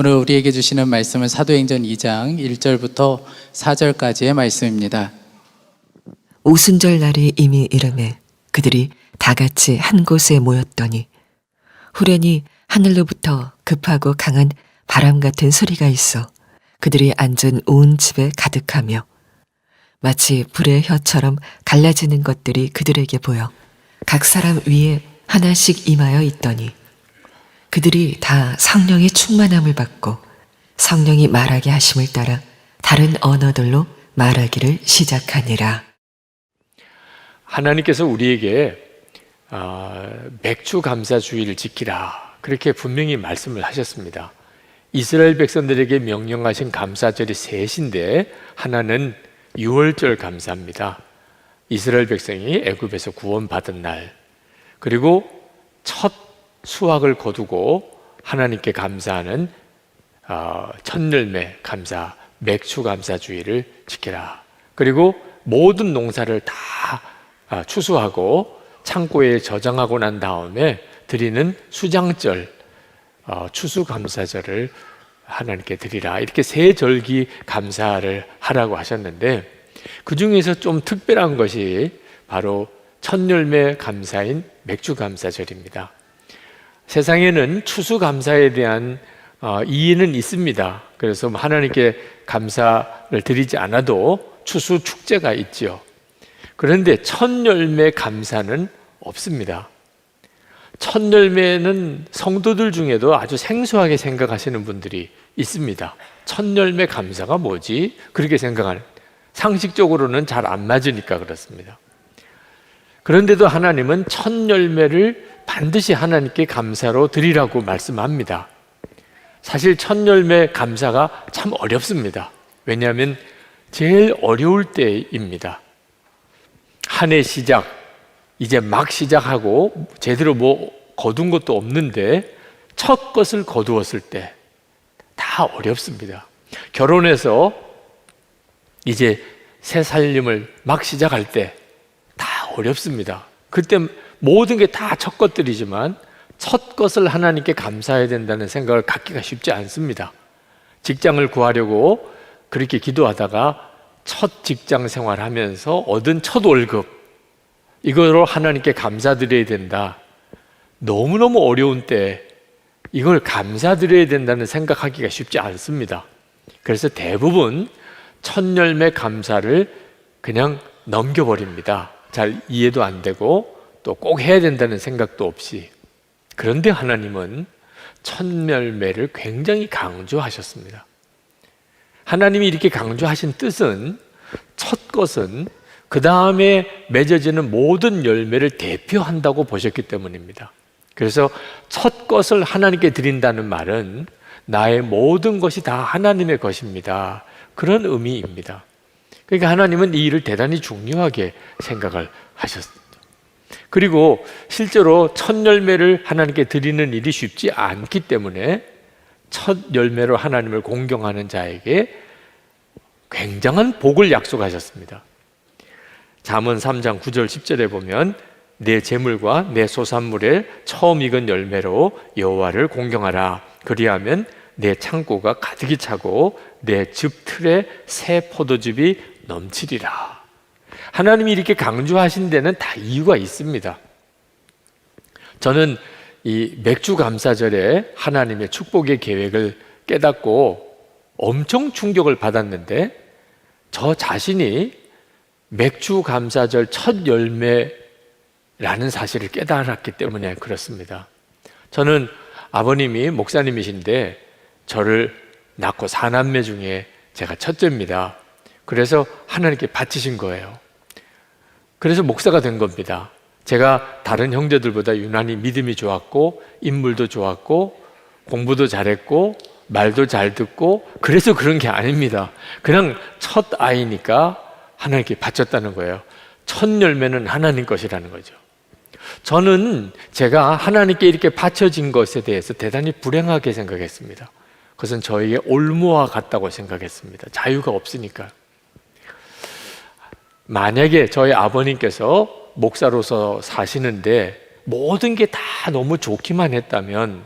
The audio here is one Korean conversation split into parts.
오늘 우리에게 주시는 말씀은 사도행전 2장 1절부터 4절까지의 말씀입니다. 오순절 날이 이미 이르매 그들이 다 같이 한 곳에 모였더니 후련히 하늘로부터 급하고 강한 바람 같은 소리가 있어 그들이 앉은 온 집에 가득하며 마치 불의 혀처럼 갈라지는 것들이 그들에게 보여 각 사람 위에 하나씩 임하여 있더니 그들이 다 성령의 충만함을 받고 성령이 말하게 하심을 따라 다른 언어들로 말하기를 시작하니라. 하나님께서 우리에게 맥주 감사주의를 지키라 그렇게 분명히 말씀을 하셨습니다. 이스라엘 백성들에게 명령하신 감사절이 셋인데 하나는 유월절 감사입니다. 이스라엘 백성이 애굽에서 구원받은 날, 그리고 첫 수확을 거두고 하나님께 감사하는 첫 열매 감사, 맥주 감사주의를 지키라. 그리고 모든 농사를 다 추수하고 창고에 저장하고 난 다음에 드리는 수장절, 추수감사절을 하나님께 드리라. 이렇게 세 절기 감사를 하라고 하셨는데 그 중에서 좀 특별한 것이 바로 첫 열매 감사인 맥주 감사절입니다. 세상에는 추수감사에 대한 이해는 있습니다. 그래서 하나님께 감사를 드리지 않아도 추수 축제가 있지요. 그런데 첫 열매 감사는 없습니다. 첫 열매는 성도들 중에도 아주 생소하게 생각하시는 분들이 있습니다. 첫 열매 감사가 뭐지? 그렇게 생각하는, 상식적으로는 잘 안 맞으니까 그렇습니다. 그런데도 하나님은 첫 열매를 반드시 하나님께 감사로 드리라고 말씀합니다. 사실 첫 열매 감사가 참 어렵습니다. 왜냐하면 제일 어려울 때입니다. 한 해 시작, 이제 막 시작하고 제대로 거둔 것도 없는데 첫 것을 거두었을 때 다 어렵습니다. 결혼해서 이제 새 살림을 막 시작할 때 다 어렵습니다. 그때 모든 게 다 첫 것들이지만 첫 것을 하나님께 감사해야 된다는 생각을 갖기가 쉽지 않습니다. 직장을 구하려고 그렇게 기도하다가 첫 직장 생활하면서 얻은 첫 월급, 이거로 하나님께 감사드려야 된다. 너무너무 어려운 때 이걸 감사드려야 된다는 생각하기가 쉽지 않습니다. 그래서 대부분 첫 열매 감사를 그냥 넘겨버립니다. 잘 이해도 안 되고 또 꼭 해야 된다는 생각도 없이. 그런데 하나님은 첫 열매를 굉장히 강조하셨습니다. 하나님이 이렇게 강조하신 뜻은 첫 것은 그 다음에 맺어지는 모든 열매를 대표한다고 보셨기 때문입니다. 그래서 첫 것을 하나님께 드린다는 말은 나의 모든 것이 다 하나님의 것입니다. 그런 의미입니다. 그러니까 하나님은 이 일을 대단히 중요하게 생각을 하셨습니다. 그리고 실제로 첫 열매를 하나님께 드리는 일이 쉽지 않기 때문에 첫 열매로 하나님을 공경하는 자에게 굉장한 복을 약속하셨습니다. 잠언 3장 9절 10절에 보면 내 재물과 내 소산물의 처음 익은 열매로 여호와를 공경하라. 그리하면 내 창고가 가득히 차고 내 즙 틀에 새 포도즙이 넘치리라. 하나님이 이렇게 강조하신 데는 다 이유가 있습니다. 저는 이 맥주 감사절에 하나님의 축복의 계획을 깨닫고 엄청 충격을 받았는데 저 자신이 맥주 감사절 첫 열매라는 사실을 깨달았기 때문에 그렇습니다. 저는 아버님이 목사님이신데 저를 낳고 4남매 중에 제가 첫째입니다. 그래서 하나님께 바치신 거예요. 그래서 목사가 된 겁니다. 제가 다른 형제들보다 유난히 믿음이 좋았고 인물도 좋았고 공부도 잘했고 말도 잘 듣고 그래서 그런 게 아닙니다. 그냥 첫 아이니까 하나님께 바쳤다는 거예요. 첫 열매는 하나님 것이라는 거죠. 저는 제가 하나님께 이렇게 바쳐진 것에 대해서 대단히 불행하게 생각했습니다. 그것은 저에게 올무와 같다고 생각했습니다. 자유가 없으니까. 만약에 저희 아버님께서 목사로서 사시는데 모든 게 다 너무 좋기만 했다면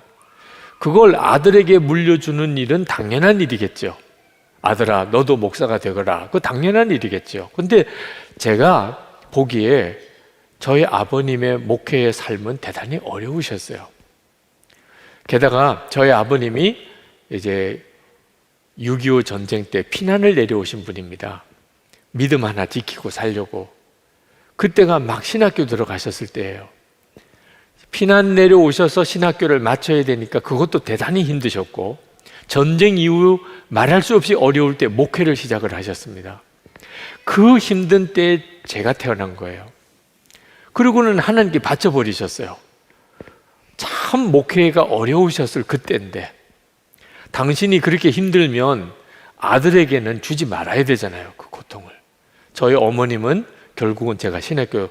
그걸 아들에게 물려주는 일은 당연한 일이겠죠. 아들아, 너도 목사가 되거라. 그거 당연한 일이겠죠. 근데 제가 보기에 저희 아버님의 목회의 삶은 대단히 어려우셨어요. 게다가 저희 아버님이 이제 6.25 전쟁 때 피난을 내려오신 분입니다. 믿음 하나 지키고 살려고. 그때가 막 신학교 들어가셨을 때예요. 피난 내려오셔서 신학교를 마쳐야 되니까 그것도 대단히 힘드셨고, 전쟁 이후 말할 수 없이 어려울 때 목회를 시작을 하셨습니다. 그 힘든 때에 제가 태어난 거예요. 그리고는 하나님께 바쳐버리셨어요. 참 목회가 어려우셨을 그때인데, 당신이 그렇게 힘들면 아들에게는 주지 말아야 되잖아요, 그 고통을. 저희 어머님은 결국은 제가 신학교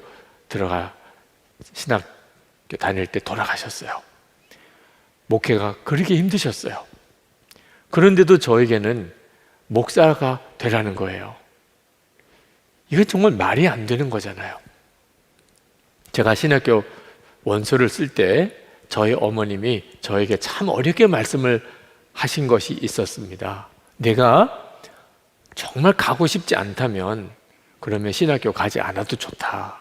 다닐 때 돌아가셨어요. 목회가 그렇게 힘드셨어요. 그런데도 저에게는 목사가 되라는 거예요. 이거 정말 말이 안 되는 거잖아요. 제가 신학교 원서를 쓸 때 저희 어머님이 저에게 참 어렵게 말씀을 하신 것이 있었습니다. 내가 정말 가고 싶지 않다면 그러면 신학교 가지 않아도 좋다.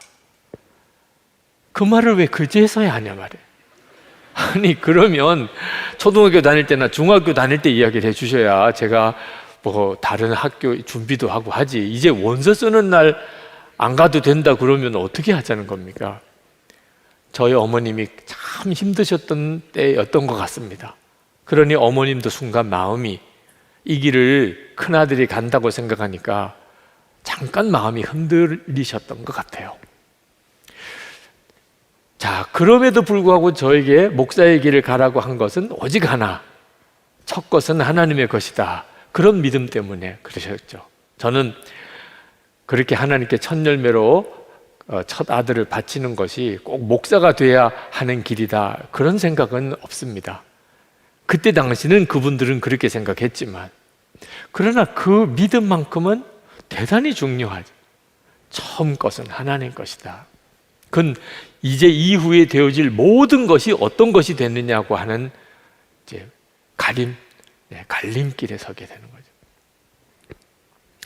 그 말을 왜 그제서야 하냐 말이에요. 아니 그러면 초등학교 다닐 때나 중학교 다닐 때 이야기를 해주셔야 제가 뭐 다른 학교 준비도 하고 하지. 이제 원서 쓰는 날 안 가도 된다 그러면 어떻게 하자는 겁니까? 저희 어머님이 참 힘드셨던 때였던 것 같습니다. 그러니 어머님도 순간 마음이 이 길을 큰아들이 간다고 생각하니까 잠깐 마음이 흔들리셨던 것 같아요. 자, 그럼에도 불구하고 저에게 목사의 길을 가라고 한 것은 오직 하나, 첫 것은 하나님의 것이다. 그런 믿음 때문에 그러셨죠. 저는 그렇게 하나님께 첫 열매로 첫 아들을 바치는 것이 꼭 목사가 돼야 하는 길이다, 그런 생각은 없습니다. 그때 당시는 그분들은 그렇게 생각했지만, 그러나 그 믿음만큼은 대단히 중요하죠. 처음 것은 하나님 것이다. 그건 이제 이후에 되어질 모든 것이 어떤 것이 됐느냐고 하는 이제 갈림길에 서게 되는 거죠.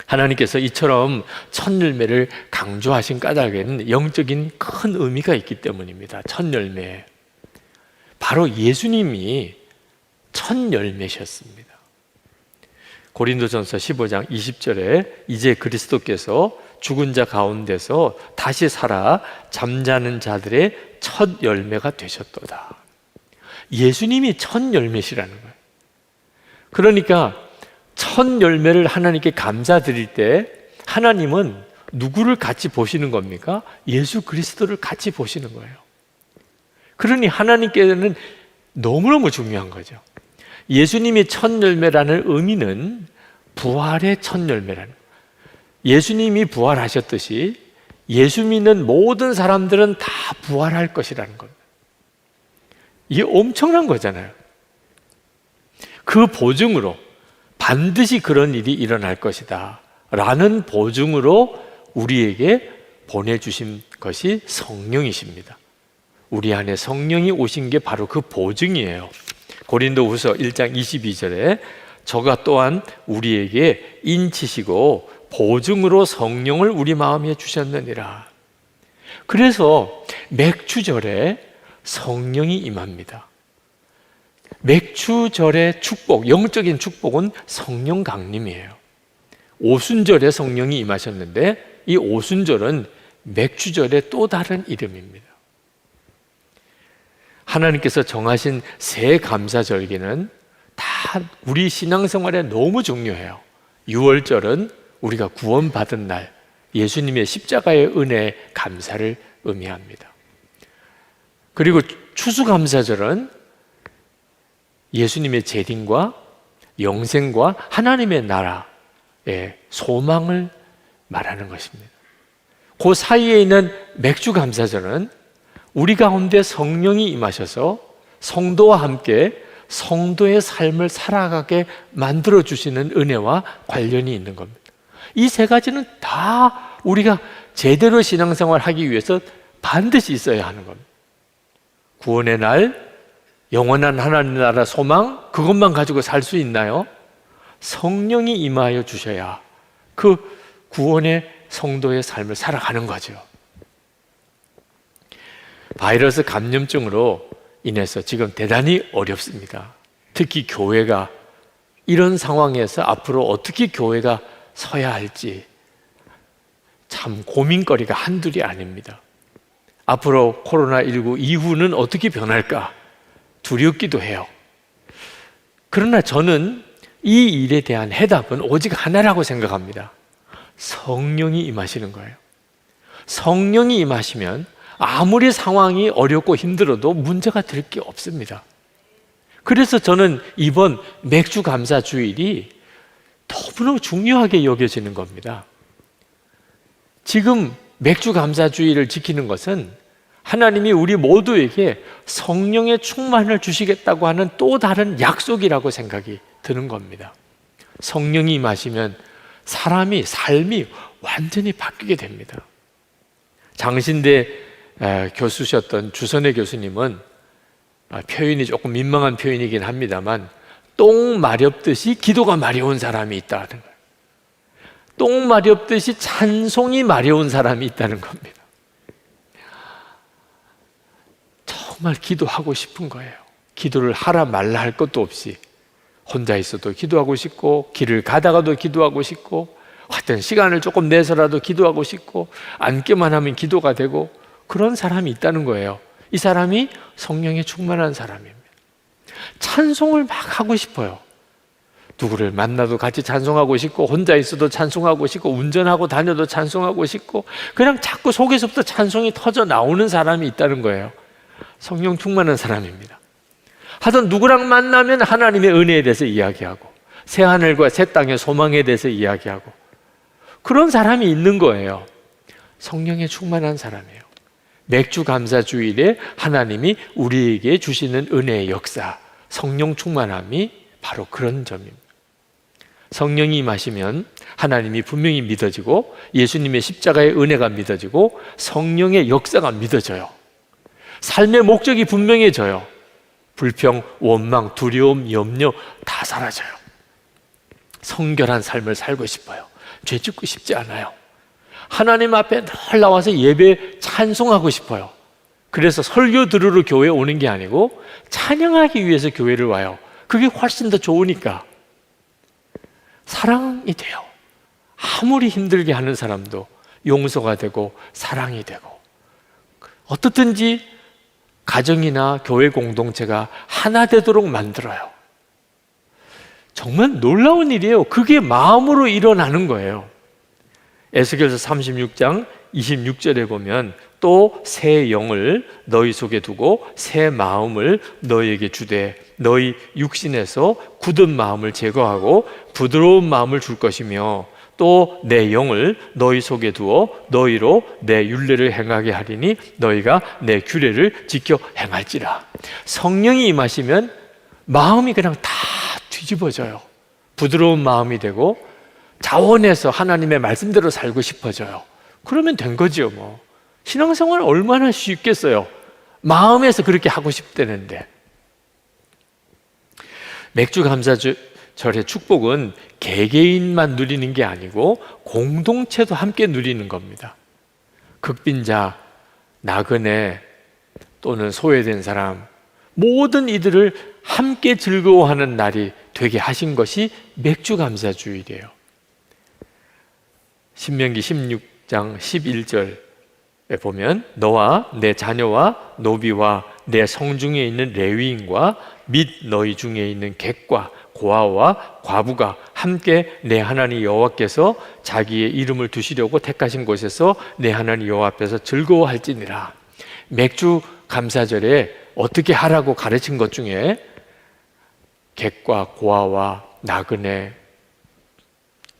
하나님께서 이처럼 첫 열매를 강조하신 까닭에는 영적인 큰 의미가 있기 때문입니다. 첫 열매, 바로 예수님이 첫 열매셨습니다. 고린도전서 15장 20절에 이제 그리스도께서 죽은 자 가운데서 다시 살아 잠자는 자들의 첫 열매가 되셨도다. 예수님이 첫 열매시라는 거예요. 그러니까 첫 열매를 하나님께 감사드릴 때 하나님은 누구를 같이 보시는 겁니까? 예수 그리스도를 같이 보시는 거예요. 그러니 하나님께는 너무너무 중요한 거죠. 예수님이 첫 열매라는 의미는 부활의 첫 열매라는, 예수님이 부활하셨듯이 예수 믿는 모든 사람들은 다 부활할 것이라는 겁니다. 이게 엄청난 거잖아요. 그 보증으로 반드시 그런 일이 일어날 것이다 라는 보증으로 우리에게 보내주신 것이 성령이십니다. 우리 안에 성령이 오신 게 바로 그 보증이에요. 고린도후서 1장 22절에 저가 또한 우리에게 인치시고 보증으로 성령을 우리 마음에 주셨느니라. 그래서 맥추절에 성령이 임합니다. 맥추절의 축복, 영적인 축복은 성령 강림이에요. 오순절에 성령이 임하셨는데 이 오순절은 맥추절의 또 다른 이름입니다. 하나님께서 정하신 새 감사절기는 다 우리 신앙생활에 너무 중요해요. 6월절은 우리가 구원받은 날, 예수님의 십자가의 은혜에 감사를 의미합니다. 그리고 추수감사절은 예수님의 재림과 영생과 하나님의 나라의 소망을 말하는 것입니다. 그 사이에 있는 맥주감사절은 우리 가운데 성령이 임하셔서 성도와 함께 성도의 삶을 살아가게 만들어주시는 은혜와 관련이 있는 겁니다. 이 세 가지는 다 우리가 제대로 신앙생활 하기 위해서 반드시 있어야 하는 겁니다. 구원의 날, 영원한 하나님 나라 소망 그것만 가지고 살 수 있나요? 성령이 임하여 주셔야 그 구원의 성도의 삶을 살아가는 거죠. 바이러스 감염증으로 인해서 지금 대단히 어렵습니다. 특히 교회가 이런 상황에서 앞으로 어떻게 교회가 서야 할지 참 고민거리가 한둘이 아닙니다. 앞으로 코로나19 이후는 어떻게 변할까 두렵기도 해요. 그러나 저는 이 일에 대한 해답은 오직 하나라고 생각합니다. 성령이 임하시는 거예요. 성령이 임하시면 아무리 상황이 어렵고 힘들어도 문제가 될 게 없습니다. 그래서 저는 이번 맥주 감사 주일이 너무나 중요하게 여겨지는 겁니다. 지금 맥주 감사 주일을 지키는 것은 하나님이 우리 모두에게 성령의 충만을 주시겠다고 하는 또 다른 약속이라고 생각이 드는 겁니다. 성령이 임하시면 사람이 삶이 완전히 바뀌게 됩니다. 장신대 교수셨던 주선혜 교수님은 표현이 조금 민망한 표현이긴 합니다만 똥 마렵듯이 기도가 마려운 사람이 있다는 거예요. 똥 마렵듯이 찬송이 마려운 사람이 있다는 겁니다. 정말 기도하고 싶은 거예요. 기도를 하라 말라 할 것도 없이 혼자 있어도 기도하고 싶고 길을 가다가도 기도하고 싶고 하여튼 시간을 조금 내서라도 기도하고 싶고 앉기만 하면 기도가 되고 그런 사람이 있다는 거예요. 이 사람이 성령에 충만한 사람입니다. 찬송을 막 하고 싶어요. 누구를 만나도 같이 찬송하고 싶고 혼자 있어도 찬송하고 싶고 운전하고 다녀도 찬송하고 싶고 그냥 자꾸 속에서부터 찬송이 터져 나오는 사람이 있다는 거예요. 성령 충만한 사람입니다. 하여튼 누구랑 만나면 하나님의 은혜에 대해서 이야기하고 새하늘과 새 땅의 소망에 대해서 이야기하고 그런 사람이 있는 거예요. 성령에 충만한 사람이에요. 맥주 감사 주일에 하나님이 우리에게 주시는 은혜의 역사, 성령 충만함이 바로 그런 점입니다. 성령이 임하시면 하나님이 분명히 믿어지고 예수님의 십자가의 은혜가 믿어지고 성령의 역사가 믿어져요. 삶의 목적이 분명해져요. 불평, 원망, 두려움, 염려 다 사라져요. 성결한 삶을 살고 싶어요. 죄 짓고 싶지 않아요. 하나님 앞에 늘 나와서 예배 찬송하고 싶어요. 그래서 설교 들으러 교회에 오는 게 아니고 찬양하기 위해서 교회를 와요. 그게 훨씬 더 좋으니까. 사랑이 돼요. 아무리 힘들게 하는 사람도 용서가 되고 사랑이 되고 어떻든지 가정이나 교회 공동체가 하나 되도록 만들어요. 정말 놀라운 일이에요. 그게 마음으로 일어나는 거예요. 에스겔서 36장 26절에 보면 또 새 영을 너희 속에 두고 새 마음을 너희에게 주되 너희 육신에서 굳은 마음을 제거하고 부드러운 마음을 줄 것이며 또 내 영을 너희 속에 두어 너희로 내 율례를 행하게 하리니 너희가 내 규례를 지켜 행할지라. 성령이 임하시면 마음이 그냥 다 뒤집어져요. 부드러운 마음이 되고 자원해서 하나님의 말씀대로 살고 싶어져요. 그러면 된 거죠 뭐. 신앙생활 얼마나 쉽겠어요. 마음에서 그렇게 하고 싶다는데. 맥주 감사절의 축복은 개개인만 누리는 게 아니고 공동체도 함께 누리는 겁니다. 극빈자, 나그네 또는 소외된 사람 모든 이들을 함께 즐거워하는 날이 되게 하신 것이 맥주 감사주일이에요. 신명기 16장 11절에 보면 너와 내 자녀와 노비와 내 성중에 있는 레위인과 및 너희 중에 있는 객과 고아와 과부가 함께 내 하나님 여호와께서 자기의 이름을 두시려고 택하신 곳에서 내 하나님 여호와 앞에서 즐거워할지니라. 맥주 감사절에 어떻게 하라고 가르친 것 중에 객과 고아와 나그네,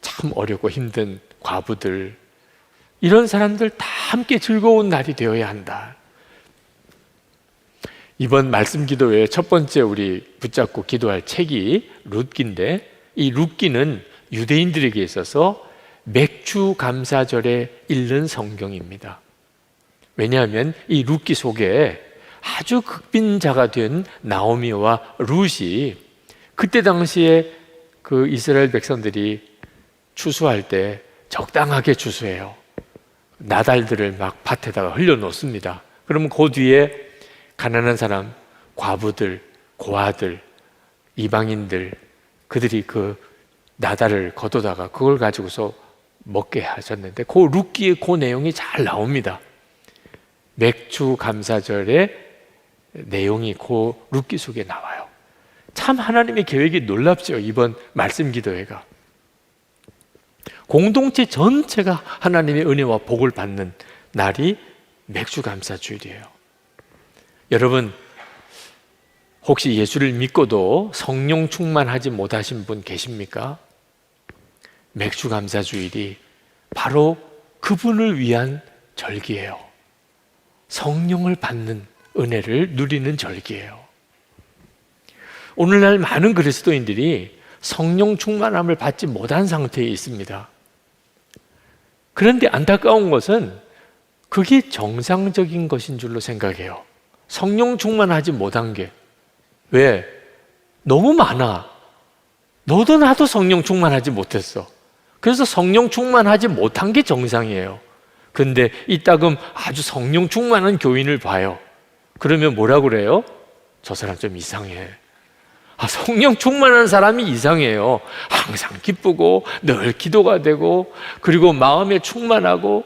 참 어렵고 힘든 과부들, 이런 사람들 다 함께 즐거운 날이 되어야 한다. 이번 말씀 기도회 첫 번째 우리 붙잡고 기도할 책이 룻기인데, 이 룻기는 유대인들에게 있어서 맥주 감사절에 읽는 성경입니다. 왜냐하면 이 룻기 속에 아주 극빈자가 된 나오미와 룻이 그때 당시에 그 이스라엘 백성들이 추수할 때 적당하게 추수해요. 나달들을 막 밭에다가 흘려놓습니다. 그러면 그 뒤에 가난한 사람, 과부들, 고아들, 이방인들, 그들이 그 나달을 걷어다가 그걸 가지고서 먹게 하셨는데 그 룻기의 그 내용이 잘 나옵니다. 맥주 감사절의 내용이 그 룻기 속에 나와요. 참 하나님의 계획이 놀랍죠. 이번 말씀 기도회가 공동체 전체가 하나님의 은혜와 복을 받는 날이 맥주 감사주일이에요. 여러분, 혹시 예수를 믿고도 성령 충만하지 못하신 분 계십니까? 맥주 감사주일이 바로 그분을 위한 절기예요. 성령을 받는 은혜를 누리는 절기예요. 오늘날 많은 그리스도인들이 성령 충만함을 받지 못한 상태에 있습니다. 그런데 안타까운 것은 그게 정상적인 것인 줄로 생각해요. 성령 충만하지 못한 게. 왜? 너무 많아. 너도 나도 성령 충만하지 못했어. 그래서 성령 충만하지 못한 게 정상이에요. 근데 이따금 아주 성령 충만한 교인을 봐요. 그러면 뭐라고 그래요? 저 사람 좀 이상해. 성령 충만한 사람이 이상해요. 항상 기쁘고 늘 기도가 되고 그리고 마음에 충만하고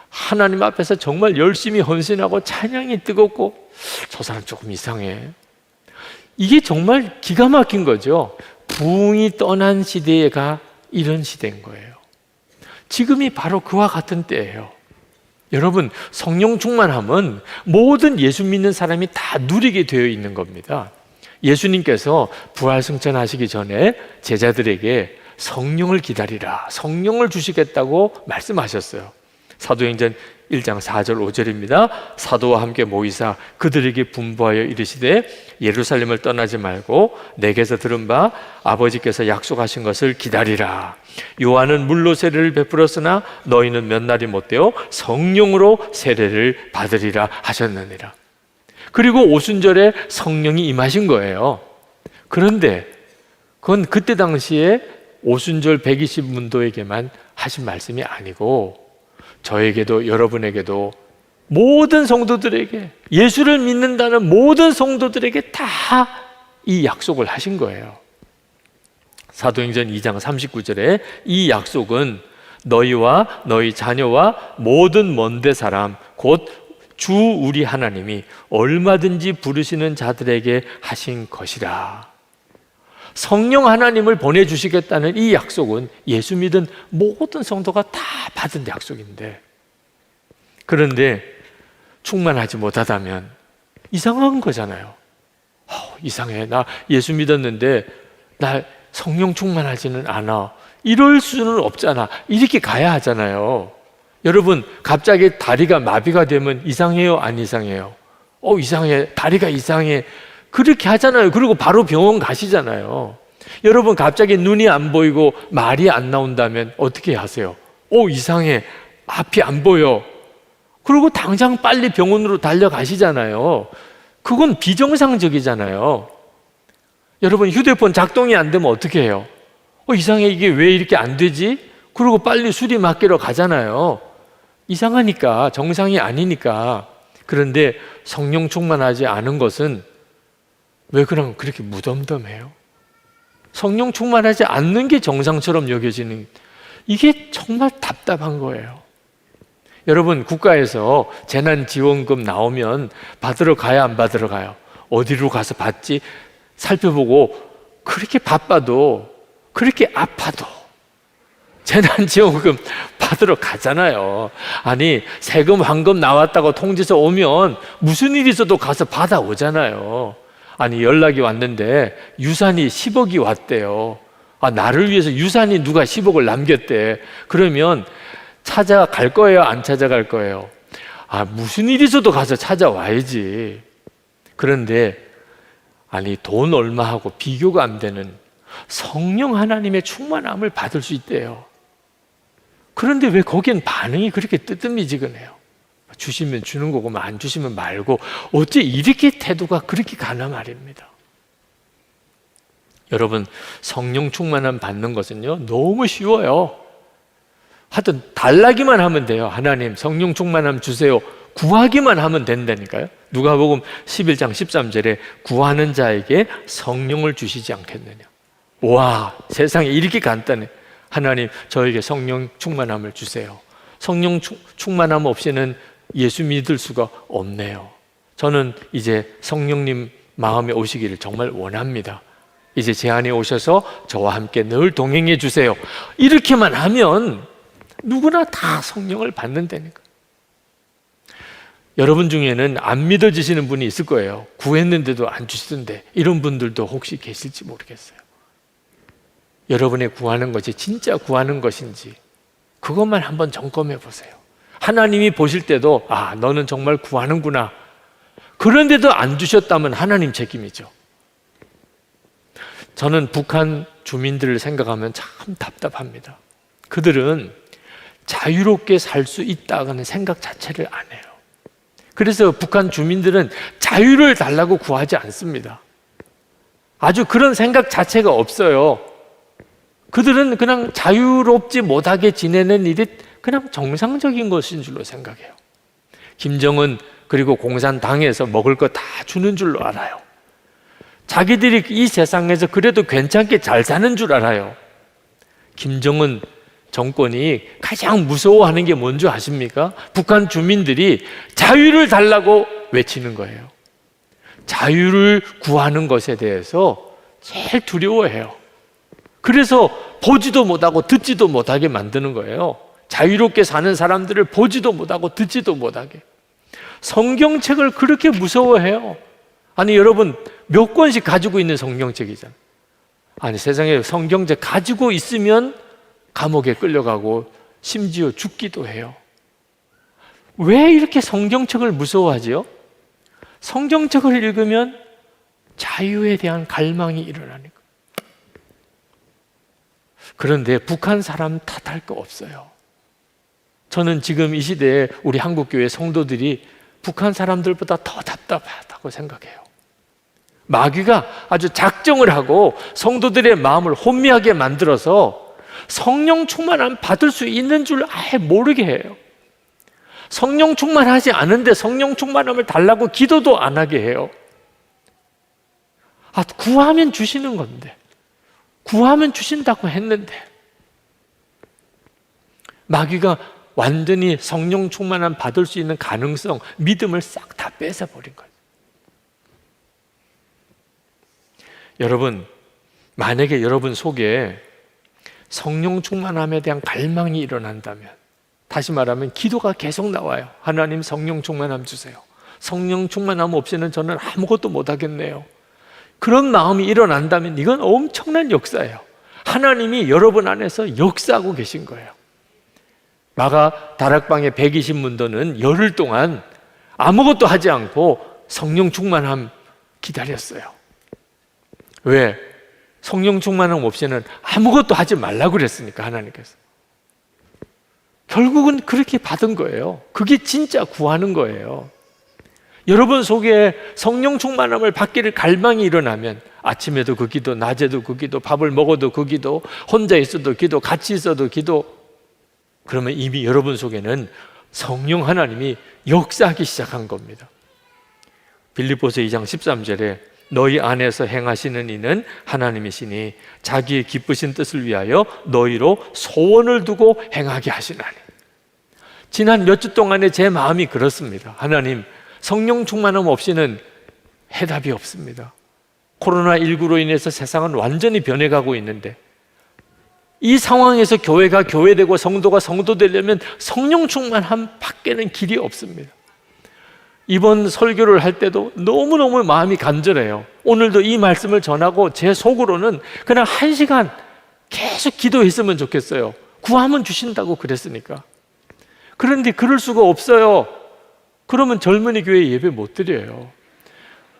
하나님 앞에서 정말 열심히 헌신하고 찬양이 뜨겁고 저 사람 조금 이상해. 이게 정말 기가 막힌 거죠. 부흥이 떠난 시대가 이런 시대인 거예요. 지금이 바로 그와 같은 때예요. 여러분, 성령 충만함은 모든 예수 믿는 사람이 다 누리게 되어 있는 겁니다. 예수님께서 부활승천하시기 전에 제자들에게 성령을 기다리라, 성령을 주시겠다고 말씀하셨어요. 사도행전 1장 4절 5절입니다. 사도와 함께 모이사 그들에게 분부하여 이르시되 예루살렘을 떠나지 말고 내게서 들은 바 아버지께서 약속하신 것을 기다리라. 요한은 물로 세례를 베풀었으나 너희는 몇 날이 못되어 성령으로 세례를 받으리라 하셨느니라. 그리고 오순절에 성령이 임하신 거예요. 그런데 그건 그때 당시에 오순절 120문도에게만 하신 말씀이 아니고 저에게도 여러분에게도 모든 성도들에게, 예수를 믿는다는 모든 성도들에게 다 이 약속을 하신 거예요. 사도행전 2장 39절에 이 약속은 너희와 너희 자녀와 모든 먼데 사람 곧 주 우리 하나님이 얼마든지 부르시는 자들에게 하신 것이라. 성령 하나님을 보내주시겠다는 이 약속은 예수 믿은 모든 성도가 다 받은 약속인데, 그런데 충만하지 못하다면 이상한 거잖아요. 이상해. 나 예수 믿었는데 나 성령 충만하지는 않아. 이럴 수는 없잖아. 이렇게 가야 하잖아요. 여러분, 갑자기 다리가 마비가 되면 이상해요? 안 이상해요? 이상해. 다리가 이상해. 그렇게 하잖아요. 그리고 바로 병원 가시잖아요. 여러분, 갑자기 눈이 안 보이고 말이 안 나온다면 어떻게 하세요? 이상해. 앞이 안 보여. 그리고 당장 빨리 병원으로 달려가시잖아요. 그건 비정상적이잖아요. 여러분, 휴대폰 작동이 안 되면 어떻게 해요? 이상해. 이게 왜 이렇게 안 되지? 그리고 빨리 수리 맡기러 가잖아요. 이상하니까, 정상이 아니니까. 그런데 성령 충만하지 않은 것은 왜 그럼 그렇게 무덤덤해요? 성령 충만하지 않는 게 정상처럼 여겨지는, 이게 정말 답답한 거예요. 여러분, 국가에서 재난지원금 나오면 받으러 가야 안 받으러 가요? 어디로 가서 받지? 살펴보고 그렇게 바빠도 그렇게 아파도 재난지원금 받으러 가잖아요. 아니, 세금 환급 나왔다고 통지서 오면 무슨 일이 있어도 가서 받아오잖아요. 아니, 연락이 왔는데 유산이 10억이 왔대요. 나를 위해서 유산이 누가 10억을 남겼대. 그러면 찾아갈 거예요? 안 찾아갈 거예요? 무슨 일이 있어도 가서 찾아와야지. 그런데 아니, 돈 얼마하고 비교가 안 되는 성령 하나님의 충만함을 받을 수 있대요. 그런데 왜 거기엔 반응이 그렇게 뜨뜻미지근해요? 주시면 주는 거고 안 주시면 말고 어째 이렇게 태도가 그렇게 가나 말입니다. 여러분, 성령 충만함 받는 것은요 너무 쉬워요. 하여튼 달라기만 하면 돼요. 하나님 성령 충만함 주세요. 구하기만 하면 된다니까요. 누가복음 11장 13절에 구하는 자에게 성령을 주시지 않겠느냐. 와, 세상에 이렇게 간단해. 하나님 저에게 성령 충만함을 주세요. 성령 충만함 없이는 예수 믿을 수가 없네요. 저는 이제 성령님 마음에 오시기를 정말 원합니다. 이제 제 안에 오셔서 저와 함께 늘 동행해 주세요. 이렇게만 하면 누구나 다 성령을 받는다니까. 여러분 중에는 안 믿어지시는 분이 있을 거예요. 구했는데도 안 주시던데, 이런 분들도 혹시 계실지 모르겠어요. 여러분의 구하는 것이 진짜 구하는 것인지 그것만 한번 점검해 보세요. 하나님이 보실 때도 아, 너는 정말 구하는구나. 그런데도 안 주셨다면 하나님 책임이죠. 저는 북한 주민들을 생각하면 참 답답합니다. 그들은 자유롭게 살 수 있다는 생각 자체를 안 해요. 그래서 북한 주민들은 자유를 달라고 구하지 않습니다. 아주 그런 생각 자체가 없어요. 그들은 그냥 자유롭지 못하게 지내는 일이 그냥 정상적인 것인 줄로 생각해요. 김정은 그리고 공산당에서 먹을 거 다 주는 줄로 알아요. 자기들이 이 세상에서 그래도 괜찮게 잘 사는 줄 알아요. 김정은 정권이 가장 무서워하는 게 뭔지 아십니까? 북한 주민들이 자유를 달라고 외치는 거예요. 자유를 구하는 것에 대해서 제일 두려워해요. 그래서 보지도 못하고 듣지도 못하게 만드는 거예요. 자유롭게 사는 사람들을 보지도 못하고 듣지도 못하게. 성경책을 그렇게 무서워해요. 아니 여러분, 몇 권씩 가지고 있는 성경책이잖아요. 아니 세상에 성경책 가지고 있으면 감옥에 끌려가고 심지어 죽기도 해요. 왜 이렇게 성경책을 무서워하지요? 성경책을 읽으면 자유에 대한 갈망이 일어나니까. 그런데 북한 사람 탓할 거 없어요. 저는 지금 이 시대에 우리 한국교회 성도들이 북한 사람들보다 더 답답하다고 생각해요. 마귀가 아주 작정을 하고 성도들의 마음을 혼미하게 만들어서 성령 충만함 받을 수 있는 줄 아예 모르게 해요. 성령 충만하지 않은데 성령 충만함을 달라고 기도도 안 하게 해요. 아, 구하면 주시는 건데, 구하면 주신다고 했는데 마귀가 완전히 성령 충만함 받을 수 있는 가능성, 믿음을 싹 다 뺏어버린 거예요. 여러분, 만약에 여러분 속에 성령 충만함에 대한 갈망이 일어난다면, 다시 말하면 기도가 계속 나와요. 하나님 성령 충만함 주세요. 성령 충만함 없이는 저는 아무것도 못하겠네요. 그런 마음이 일어난다면 이건 엄청난 역사예요. 하나님이 여러분 안에서 역사하고 계신 거예요. 마가 다락방의 120문도는 열흘 동안 아무것도 하지 않고 성령 충만함 기다렸어요. 왜? 성령 충만함 없이는 아무것도 하지 말라고 그랬으니까, 하나님께서. 결국은 그렇게 받은 거예요. 그게 진짜 구하는 거예요. 여러분 속에 성령 충만함을 받기를 갈망이 일어나면 아침에도 그 기도, 낮에도 그 기도, 밥을 먹어도 그 기도, 혼자 있어도 기도, 같이 있어도 기도, 그러면 이미 여러분 속에는 성령 하나님이 역사하기 시작한 겁니다. 빌립보서 2장 13절에 너희 안에서 행하시는 이는 하나님이시니 자기의 기쁘신 뜻을 위하여 너희로 소원을 두고 행하게 하시나니. 지난 몇 주 동안에 제 마음이 그렇습니다. 하나님, 성령 충만함 없이는 해답이 없습니다. 코로나19로 인해서 세상은 완전히 변해가고 있는데 이 상황에서 교회가 교회되고 성도가 성도되려면 성령 충만함 밖에는 길이 없습니다. 이번 설교를 할 때도 너무너무 마음이 간절해요. 오늘도 이 말씀을 전하고 제 속으로는 그냥 1시간 계속 기도했으면 좋겠어요. 구하면 주신다고 그랬으니까. 그런데 그럴 수가 없어요. 그러면 젊은이 교회 예배 못 드려요.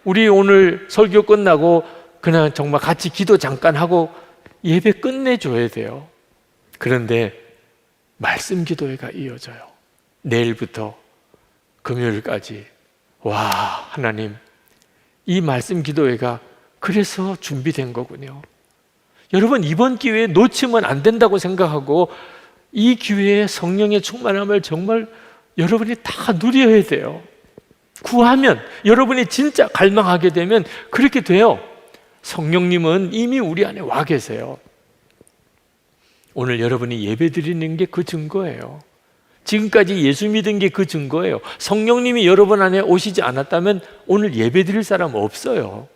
우리 오늘 설교 끝나고 그냥 정말 같이 기도 잠깐 하고 예배 끝내줘야 돼요. 그런데 말씀 기도회가 이어져요. 내일부터 금요일까지. 와, 하나님, 이 말씀 기도회가 그래서 준비된 거군요. 여러분, 이번 기회에 놓치면 안 된다고 생각하고 이 기회에 성령의 충만함을 정말 여러분이 다 누려야 돼요. 구하면, 여러분이 진짜 갈망하게 되면 그렇게 돼요. 성령님은 이미 우리 안에 와 계세요. 오늘 여러분이 예배 드리는 게 그 증거예요. 지금까지 예수 믿은 게 그 증거예요. 성령님이 여러분 안에 오시지 않았다면 오늘 예배 드릴 사람 없어요.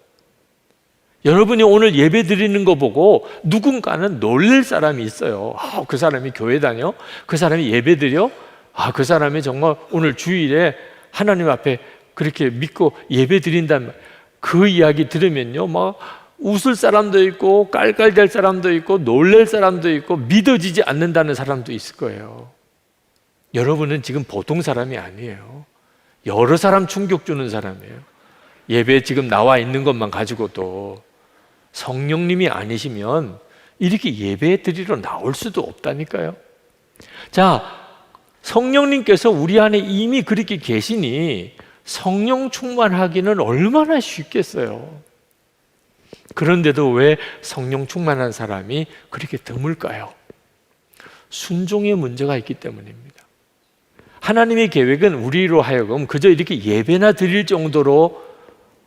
여러분이 오늘 예배 드리는 거 보고 누군가는 놀랄 사람이 있어요. 그 사람이 교회 다녀? 그 사람이 예배 드려? 그 사람이 정말 오늘 주일에 하나님 앞에 그렇게 믿고 예배 드린다면, 그 이야기 들으면요, 막 웃을 사람도 있고 깔깔댈 사람도 있고 놀랄 사람도 있고 믿어지지 않는다는 사람도 있을 거예요. 여러분은 지금 보통 사람이 아니에요. 여러 사람 충격 주는 사람이에요. 예배에 지금 나와 있는 것만 가지고도 성령님이 아니시면 이렇게 예배 드리러 나올 수도 없다니까요. 자, 성령님께서 우리 안에 이미 그렇게 계시니 성령 충만하기는 얼마나 쉽겠어요. 그런데도 왜 성령 충만한 사람이 그렇게 드물까요? 순종의 문제가 있기 때문입니다. 하나님의 계획은 우리로 하여금 그저 이렇게 예배나 드릴 정도로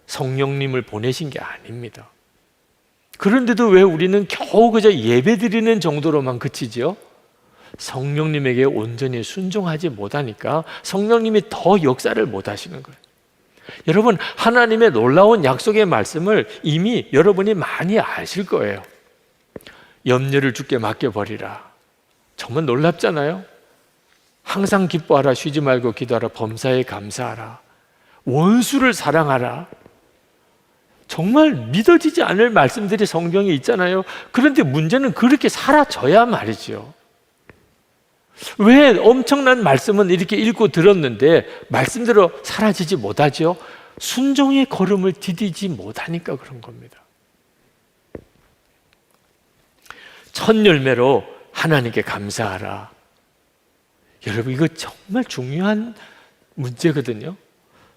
성령님을 보내신 게 아닙니다. 그런데도 왜 우리는 겨우 그저 예배 드리는 정도로만 그치지요? 성령님에게 온전히 순종하지 못하니까 성령님이 더 역사를 못 하시는 거예요. 여러분, 하나님의 놀라운 약속의 말씀을 이미 여러분이 많이 아실 거예요. 염려를 주께 맡겨버리라. 정말 놀랍잖아요. 항상 기뻐하라, 쉬지 말고 기도하라, 범사에 감사하라, 원수를 사랑하라. 정말 믿어지지 않을 말씀들이 성경에 있잖아요. 그런데 문제는 그렇게 사라져야 말이죠. 왜 엄청난 말씀은 이렇게 읽고 들었는데 말씀대로 사라지지 못하죠? 순종의 걸음을 디디지 못하니까 그런 겁니다. 첫 열매로 하나님께 감사하라. 여러분, 이거 정말 중요한 문제거든요.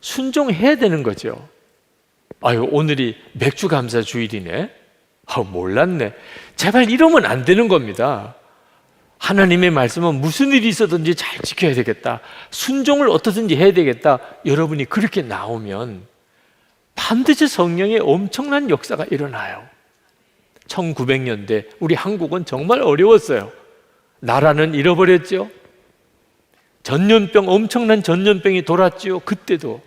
순종해야 되는 거죠. 오늘이 맥주 감사 주일이네. 몰랐네. 제발 이러면 안 되는 겁니다. 하나님의 말씀은 무슨 일이 있어든지 잘 지켜야 되겠다, 순종을 어떻든지 해야 되겠다, 여러분이 그렇게 나오면 반드시 성령의 엄청난 역사가 일어나요. 1900년대 우리 한국은 정말 어려웠어요. 나라는 잃어버렸죠. 전염병, 엄청난 전염병이 돌았죠. 그때도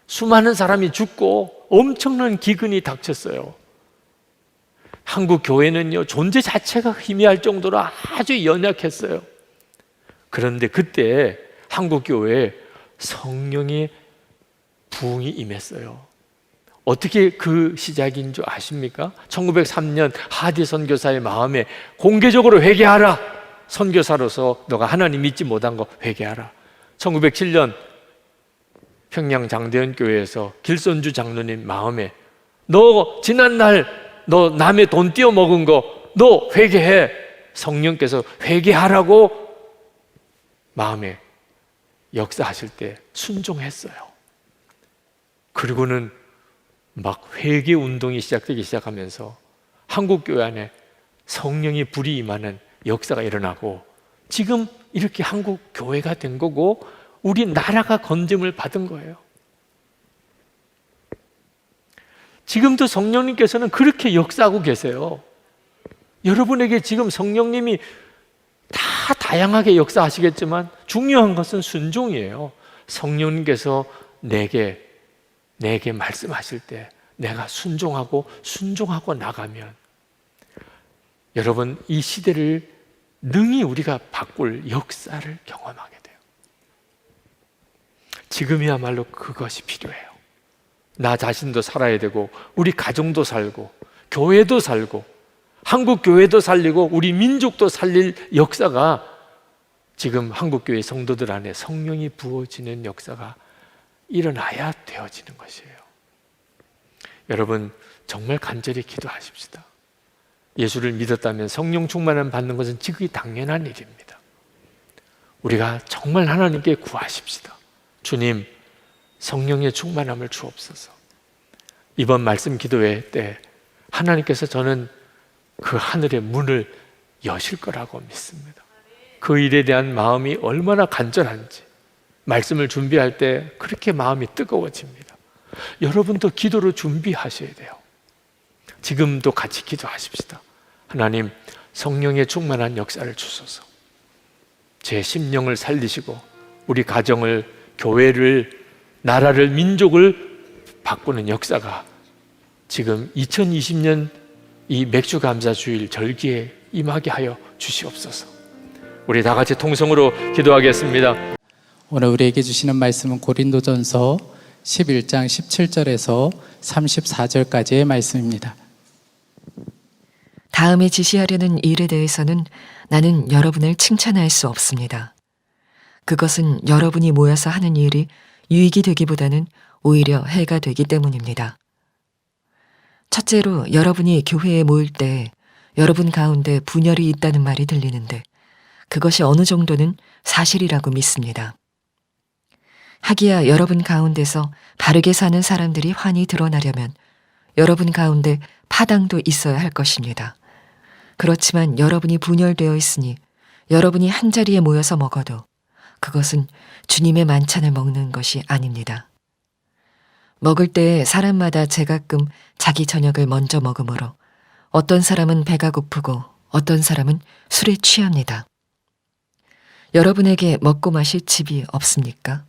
수많은 사람이 죽고 엄청난 기근이 닥쳤어요. 한국 교회는요, 존재 자체가 희미할 정도로 아주 연약했어요. 그런데 그때 한국 교회에 성령의 부흥이 임했어요. 어떻게 그 시작인 줄 아십니까? 1903년 하디 선교사의 마음에 공개적으로 회개하라. 선교사로서 너가 하나님 믿지 못한 거 회개하라. 1907년 평양 장대현 교회에서 길선주 장로님 마음에 너 지난날 너 남의 돈 띄어 먹은 거 너 회개해. 성령께서 회개하라고 마음에 역사하실 때 순종했어요. 그리고는 막 회개 운동이 시작되기 시작하면서 한국 교회 안에 성령의 불이 임하는 역사가 일어나고 지금 이렇게 한국 교회가 된 거고 우리 나라가 건짐을 받은 거예요. 지금도 성령님께서는 그렇게 역사하고 계세요. 여러분에게 지금 성령님이 다 다양하게 역사하시겠지만 중요한 것은 순종이에요. 성령님께서 내게 말씀하실 때 내가 순종하고 나가면 여러분, 이 시대를 능히 우리가 바꿀 역사를 경험하게 돼요. 지금이야말로 그것이 필요해요. 나 자신도 살아야 되고 우리 가정도 살고 교회도 살고 한국 교회도 살리고 우리 민족도 살릴 역사가 지금 한국 교회 성도들 안에 성령이 부어지는 역사가 일어나야 되어지는 것이에요. 여러분, 정말 간절히 기도하십시다. 예수를 믿었다면 성령 충만함 받는 것은 지극히 당연한 일입니다. 우리가 정말 하나님께 구하십시다. 주님, 성령의 충만함을 주옵소서. 이번 말씀 기도회 때 하나님께서 저는 그 하늘의 문을 여실 거라고 믿습니다. 그 일에 대한 마음이 얼마나 간절한지 말씀을 준비할 때 그렇게 마음이 뜨거워집니다. 여러분도 기도로 준비하셔야 돼요. 지금도 같이 기도하십시다. 하나님, 성령의 충만한 역사를 주소서. 제 심령을 살리시고 우리 가정을, 교회를, 나라를, 민족을 바꾸는 역사가 지금 2020년 이 맥주 감사 주일 절기에 임하게 하여 주시옵소서. 우리 다 같이 통성으로 기도하겠습니다. 오늘 우리에게 주시는 말씀은 고린도전서 11장 17절에서 34절까지의 말씀입니다. 다음에 지시하려는 일에 대해서는 나는 여러분을 칭찬할 수 없습니다. 그것은 여러분이 모여서 하는 일이 유익이 되기보다는 오히려 해가 되기 때문입니다. 첫째로, 여러분이 교회에 모일 때 여러분 가운데 분열이 있다는 말이 들리는데 그것이 어느 정도는 사실이라고 믿습니다. 하기야 여러분 가운데서 바르게 사는 사람들이 환히 드러나려면 여러분 가운데 파당도 있어야 할 것입니다. 그렇지만 여러분이 분열되어 있으니 여러분이 한자리에 모여서 먹어도 그것은 주님의 만찬을 먹는 것이 아닙니다. 먹을 때 사람마다 제가끔 자기 저녁을 먼저 먹으므로 어떤 사람은 배가 고프고 어떤 사람은 술에 취합니다. 여러분에게 먹고 마실 집이 없습니까?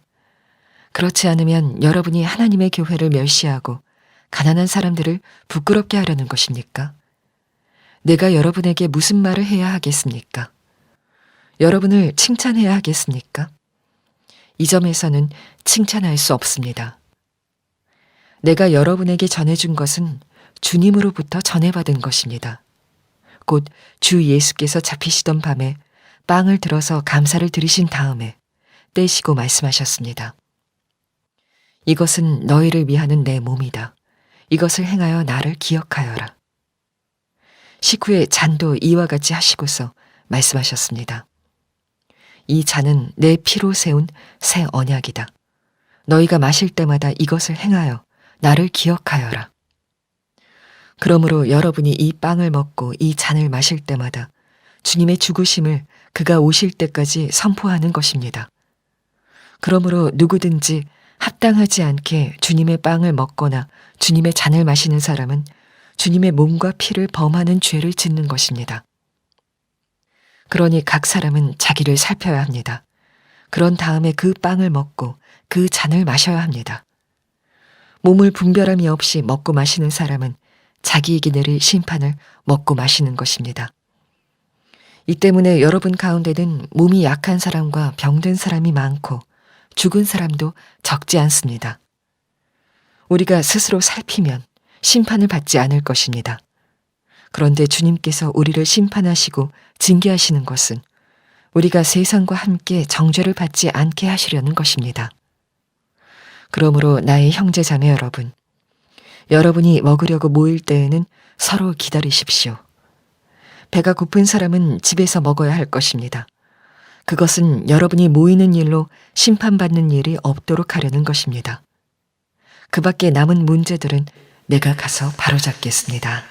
그렇지 않으면 여러분이 하나님의 교회를 멸시하고 가난한 사람들을 부끄럽게 하려는 것입니까? 내가 여러분에게 무슨 말을 해야 하겠습니까? 여러분을 칭찬해야 하겠습니까? 이 점에서는 칭찬할 수 없습니다. 내가 여러분에게 전해준 것은 주님으로부터 전해받은 것입니다. 곧 주 예수께서 잡히시던 밤에 빵을 들어서 감사를 드리신 다음에 떼시고 말씀하셨습니다. 이것은 너희를 위하는 내 몸이다. 이것을 행하여 나를 기억하여라. 식후에 잔도 이와 같이 하시고서 말씀하셨습니다. 이 잔은 내 피로 세운 새 언약이다. 너희가 마실 때마다 이것을 행하여 나를 기억하여라. 그러므로 여러분이 이 빵을 먹고 이 잔을 마실 때마다 주님의 죽으심을 그가 오실 때까지 선포하는 것입니다. 그러므로 누구든지 합당하지 않게 주님의 빵을 먹거나 주님의 잔을 마시는 사람은 주님의 몸과 피를 범하는 죄를 짓는 것입니다. 그러니 각 사람은 자기를 살펴야 합니다. 그런 다음에 그 빵을 먹고 그 잔을 마셔야 합니다. 몸을 분별함이 없이 먹고 마시는 사람은 자기에게 내릴 심판을 먹고 마시는 것입니다. 이 때문에 여러분 가운데는 몸이 약한 사람과 병든 사람이 많고 죽은 사람도 적지 않습니다. 우리가 스스로 살피면 심판을 받지 않을 것입니다. 그런데 주님께서 우리를 심판하시고 징계하시는 것은 우리가 세상과 함께 정죄를 받지 않게 하시려는 것입니다. 그러므로 나의 형제 자매 여러분, 여러분이 먹으려고 모일 때에는 서로 기다리십시오. 배가 고픈 사람은 집에서 먹어야 할 것입니다. 그것은 여러분이 모이는 일로 심판받는 일이 없도록 하려는 것입니다. 그 밖에 남은 문제들은 내가 가서 바로잡겠습니다.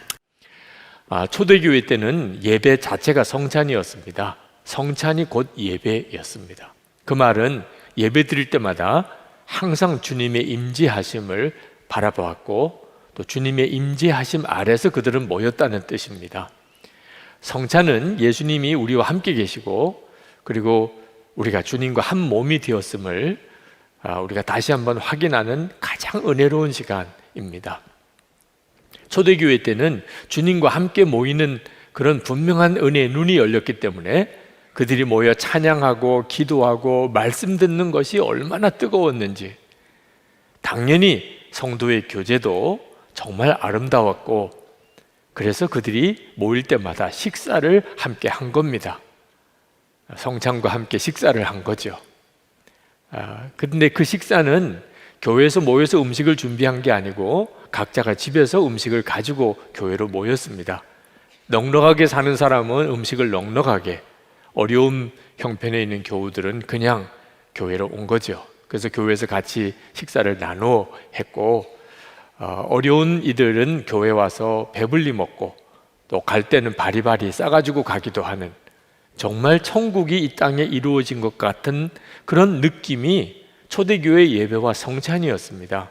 초대교회 때는 예배 자체가 성찬이었습니다. 성찬이 곧 예배였습니다. 그 말은 예배 드릴 때마다 항상 주님의 임재하심을 바라보았고 또 주님의 임재하심 아래서 그들은 모였다는 뜻입니다. 성찬은 예수님이 우리와 함께 계시고 그리고 우리가 주님과 한 몸이 되었음을 우리가 다시 한번 확인하는 가장 은혜로운 시간입니다. 초대교회 때는 주님과 함께 모이는 그런 분명한 은혜의 눈이 열렸기 때문에 그들이 모여 찬양하고 기도하고 말씀 듣는 것이 얼마나 뜨거웠는지, 당연히 성도의 교제도 정말 아름다웠고 그래서 그들이 모일 때마다 식사를 함께 한 겁니다. 성찬과 함께 식사를 한 거죠. 근데 그 식사는 교회에서 모여서 음식을 준비한 게 아니고 각자가 집에서 음식을 가지고 교회로 모였습니다. 넉넉하게 사는 사람은 음식을 넉넉하게, 어려움 형편에 있는 교우들은 그냥 교회로 온 거죠. 그래서 교회에서 같이 식사를 나누어 했고, 어려운 이들은 교회 와서 배불리 먹고 또 갈 때는 바리바리 싸가지고 가기도 하는, 정말 천국이 이 땅에 이루어진 것 같은 그런 느낌이 초대교회 예배와 성찬이었습니다.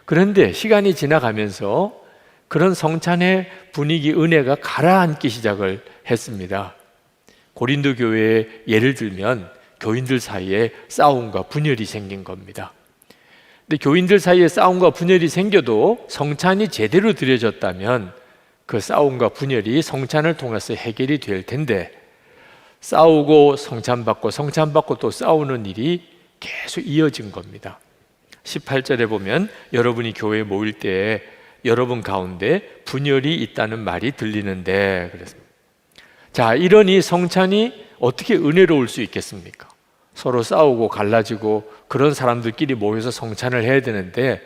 그런데 시간이 지나가면서 그런 성찬의 분위기, 은혜가 가라앉기 시작을 했습니다. 고린도 교회에 예를 들면 교인들 사이에 싸움과 분열이 생긴 겁니다. 근데 교인들 사이에 싸움과 분열이 생겨도 성찬이 제대로 드려졌다면 그 싸움과 분열이 성찬을 통해서 해결이 될 텐데, 싸우고 성찬받고 또 싸우는 일이 계속 이어진 겁니다. 18절에 보면 여러분이 교회에 모일 때에 여러분 가운데 분열이 있다는 말이 들리는데, 그랬습니다. 자, 이러니 성찬이 어떻게 은혜로울 수 있겠습니까? 서로 싸우고 갈라지고 그런 사람들끼리 모여서 성찬을 해야 되는데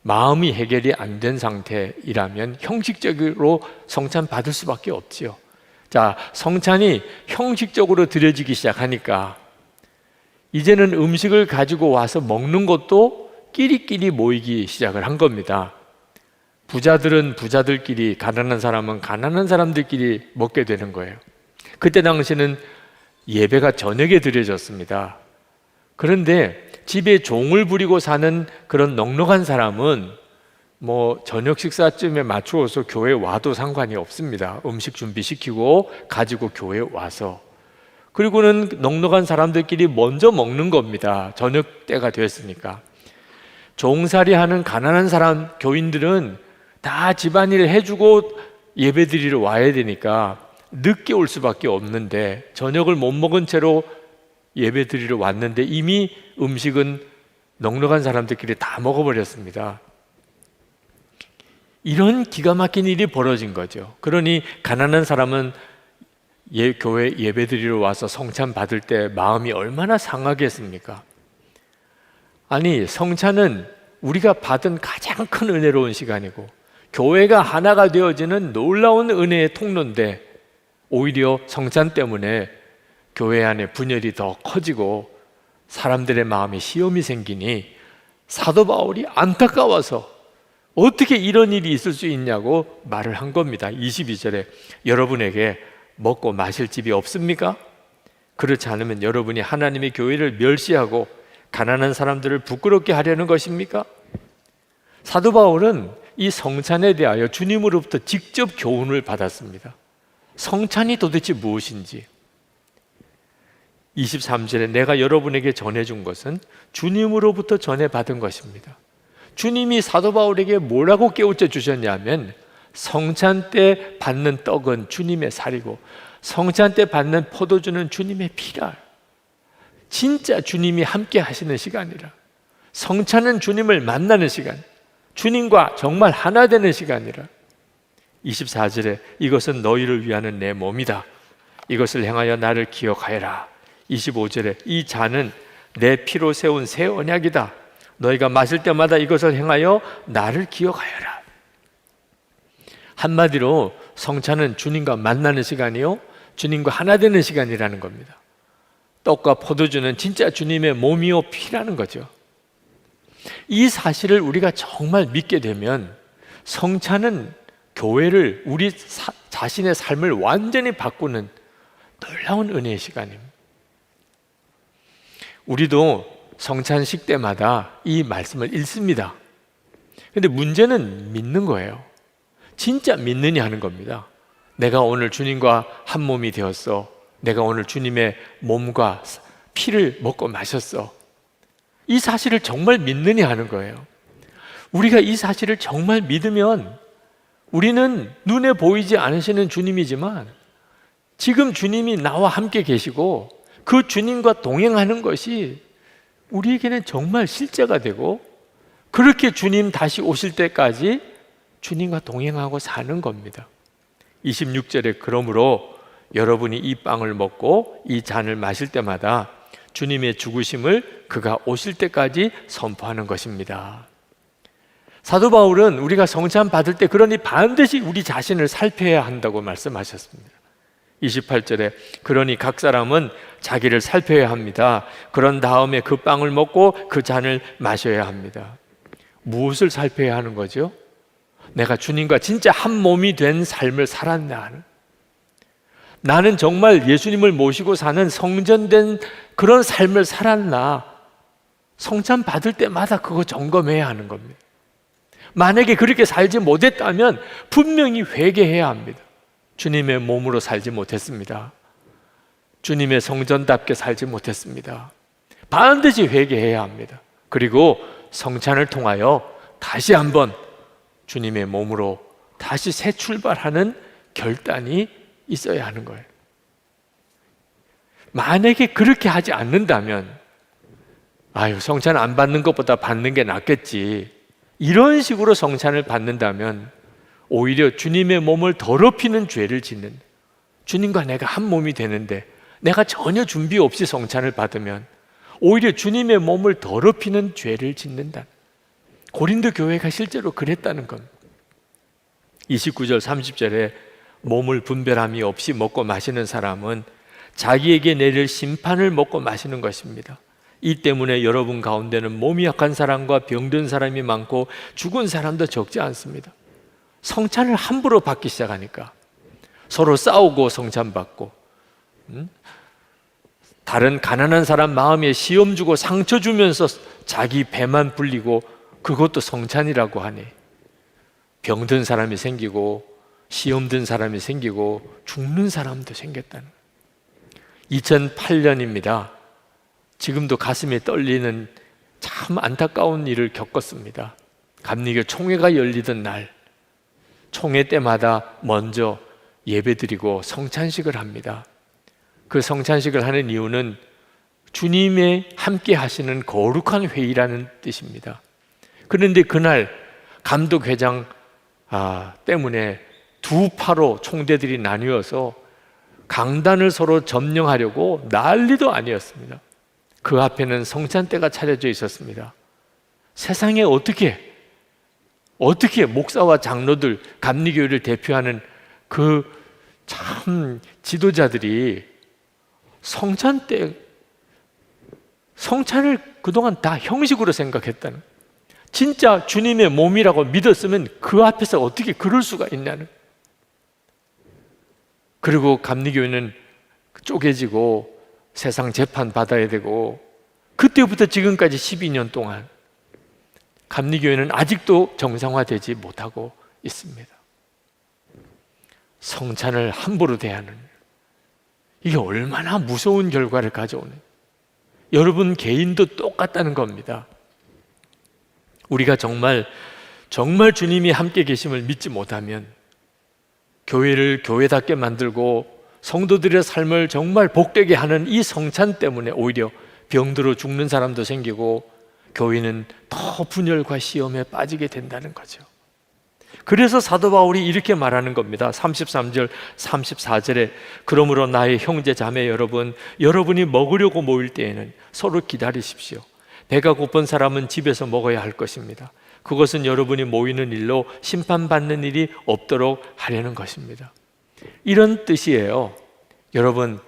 마음이 해결이 안 된 상태이라면 형식적으로 성찬 받을 수밖에 없지요. 자, 성찬이 형식적으로 드려지기 시작하니까 이제는 음식을 가지고 와서 먹는 것도 끼리끼리 모이기 시작을 한 겁니다. 부자들은 부자들끼리, 가난한 사람은 가난한 사람들끼리 먹게 되는 거예요. 그때 당시는 예배가 저녁에 드려졌습니다. 그런데 집에 종을 부리고 사는 그런 넉넉한 사람은 저녁 식사쯤에 맞추어서 교회에 와도 상관이 없습니다. 음식 준비시키고 가지고 교회에 와서, 그리고는 넉넉한 사람들끼리 먼저 먹는 겁니다. 저녁 때가 됐으니까. 종살이하는 가난한 사람, 교인들은 다 집안일을 해주고 예배드리러 와야 되니까 늦게 올 수밖에 없는데, 저녁을 못 먹은 채로 예배드리러 왔는데 이미 음식은 넉넉한 사람들끼리 다 먹어버렸습니다. 이런 기가 막힌 일이 벌어진 거죠. 그러니 가난한 사람은 교회 예배드리러 와서 성찬 받을 때 마음이 얼마나 상하겠습니까? 아니, 성찬은 우리가 받은 가장 큰 은혜로운 시간이고 교회가 하나가 되어지는 놀라운 은혜의 통로인데, 오히려 성찬 때문에 교회 안에 분열이 더 커지고 사람들의 마음에 시험이 생기니 사도 바울이 안타까워서 어떻게 이런 일이 있을 수 있냐고 말을 한 겁니다. 22절에 여러분에게 먹고 마실 집이 없습니까? 그렇지 않으면 여러분이 하나님의 교회를 멸시하고 가난한 사람들을 부끄럽게 하려는 것입니까? 사도 바울은 이 성찬에 대하여 주님으로부터 직접 교훈을 받았습니다. 성찬이 도대체 무엇인지. 23절에 내가 여러분에게 전해준 것은 주님으로부터 전해받은 것입니다. 주님이 사도 바울에게 뭐라고 깨우쳐 주셨냐면, 성찬 때 받는 떡은 주님의 살이고 성찬 때 받는 포도주는 주님의 피라. 진짜 주님이 함께 하시는 시간이라. 성찬은 주님을 만나는 시간, 주님과 정말 하나 되는 시간이라. 24절에 이것은 너희를 위하는 내 몸이다. 이것을 행하여 나를 기억하여라. 25절에 이 잔은 내 피로 세운 새 언약이다. 너희가 마실 때마다 이것을 행하여 나를 기억하여라. 한마디로 성찬은 주님과 만나는 시간이요, 주님과 하나 되는 시간이라는 겁니다. 떡과 포도주는 진짜 주님의 몸이요 피라는 거죠. 이 사실을 우리가 정말 믿게 되면 성찬은 교회를, 우리 자신의 삶을 완전히 바꾸는 놀라운 은혜의 시간입니다. 우리도 성찬식 때마다 이 말씀을 읽습니다. 그런데 문제는 믿는 거예요. 진짜 믿느냐 하는 겁니다. 내가 오늘 주님과 한 몸이 되었어. 내가 오늘 주님의 몸과 피를 먹고 마셨어. 이 사실을 정말 믿느냐 하는 거예요. 우리가 이 사실을 정말 믿으면 우리는 눈에 보이지 않으시는 주님이지만 지금 주님이 나와 함께 계시고 그 주님과 동행하는 것이 우리에게는 정말 실제가 되고, 그렇게 주님 다시 오실 때까지 주님과 동행하고 사는 겁니다. 26절에 그러므로 여러분이 이 빵을 먹고 이 잔을 마실 때마다 주님의 죽으심을 그가 오실 때까지 선포하는 것입니다. 사도 바울은 우리가 성찬 받을 때 그러니 반드시 우리 자신을 살펴야 한다고 말씀하셨습니다. 28절에 그러니 각 사람은 자기를 살펴야 합니다. 그런 다음에 그 빵을 먹고 그 잔을 마셔야 합니다. 무엇을 살펴야 하는 거죠? 내가 주님과 진짜 한 몸이 된 삶을 살았나? 나는 정말 예수님을 모시고 사는 성전된 그런 삶을 살았나? 성찬 받을 때마다 그거 점검해야 하는 겁니다. 만약에 그렇게 살지 못했다면 분명히 회개해야 합니다. 주님의 몸으로 살지 못했습니다. 주님의 성전답게 살지 못했습니다. 반드시 회개해야 합니다. 그리고 성찬을 통하여 다시 한번 주님의 몸으로 다시 새 출발하는 결단이 있어야 하는 거예요. 만약에 그렇게 하지 않는다면 성찬 안 받는 것보다 받는 게 낫겠지, 이런 식으로 성찬을 받는다면 오히려 주님의 몸을 더럽히는 죄를 짓는, 주님과 내가 한 몸이 되는데 내가 전혀 준비 없이 성찬을 받으면 오히려 주님의 몸을 더럽히는 죄를 짓는다. 고린도 교회가 실제로 그랬다는 겁니다. 29절 30절에 몸을 분별함이 없이 먹고 마시는 사람은 자기에게 내릴 심판을 먹고 마시는 것입니다. 이 때문에 여러분 가운데는 몸이 약한 사람과 병든 사람이 많고 죽은 사람도 적지 않습니다. 성찬을 함부로 받기 시작하니까 서로 싸우고 성찬 받고, 다른 가난한 사람 마음에 시험 주고 상처 주면서 자기 배만 불리고 그것도 성찬이라고 하네. 병든 사람이 생기고 시험 든 사람이 생기고 죽는 사람도 생겼다는 거예요. 2008년입니다. 지금도 가슴이 떨리는 참 안타까운 일을 겪었습니다. 감리교 총회가 열리던 날, 총회 때마다 먼저 예배드리고 성찬식을 합니다. 그 성찬식을 하는 이유는 주님의 함께 하시는 거룩한 회의라는 뜻입니다. 그런데 그날 감독회장 때문에 두 파로 총대들이 나뉘어서 강단을 서로 점령하려고 난리도 아니었습니다. 그 앞에는 성찬대가 차려져 있었습니다. 세상에 어떻게 목사와 장로들, 감리교회를 대표하는 그 참 지도자들이 성찬을 그동안 다 형식으로 생각했다는, 진짜 주님의 몸이라고 믿었으면 그 앞에서 어떻게 그럴 수가 있냐는. 그리고 감리교회는 쪼개지고 세상 재판 받아야 되고, 그때부터 지금까지 12년 동안 감리교회는 아직도 정상화되지 못하고 있습니다. 성찬을 함부로 대하는, 이게 얼마나 무서운 결과를 가져오는, 여러분 개인도 똑같다는 겁니다. 우리가 정말 주님이 함께 계심을 믿지 못하면 교회를 교회답게 만들고 성도들의 삶을 정말 복되게 하는 이 성찬 때문에 오히려 병들어 죽는 사람도 생기고 교회는 더 분열과 시험에 빠지게 된다는 거죠. 그래서 사도 바울이 이렇게 말하는 겁니다. 33절 34절에 그러므로 나의 형제 자매 여러분, 여러분이 먹으려고 모일 때에는 서로 기다리십시오. 배가 고픈 사람은 집에서 먹어야 할 것입니다. 그것은 여러분이 모이는 일로 심판받는 일이 없도록 하려는 것입니다. 이런 뜻이에요. 여러분,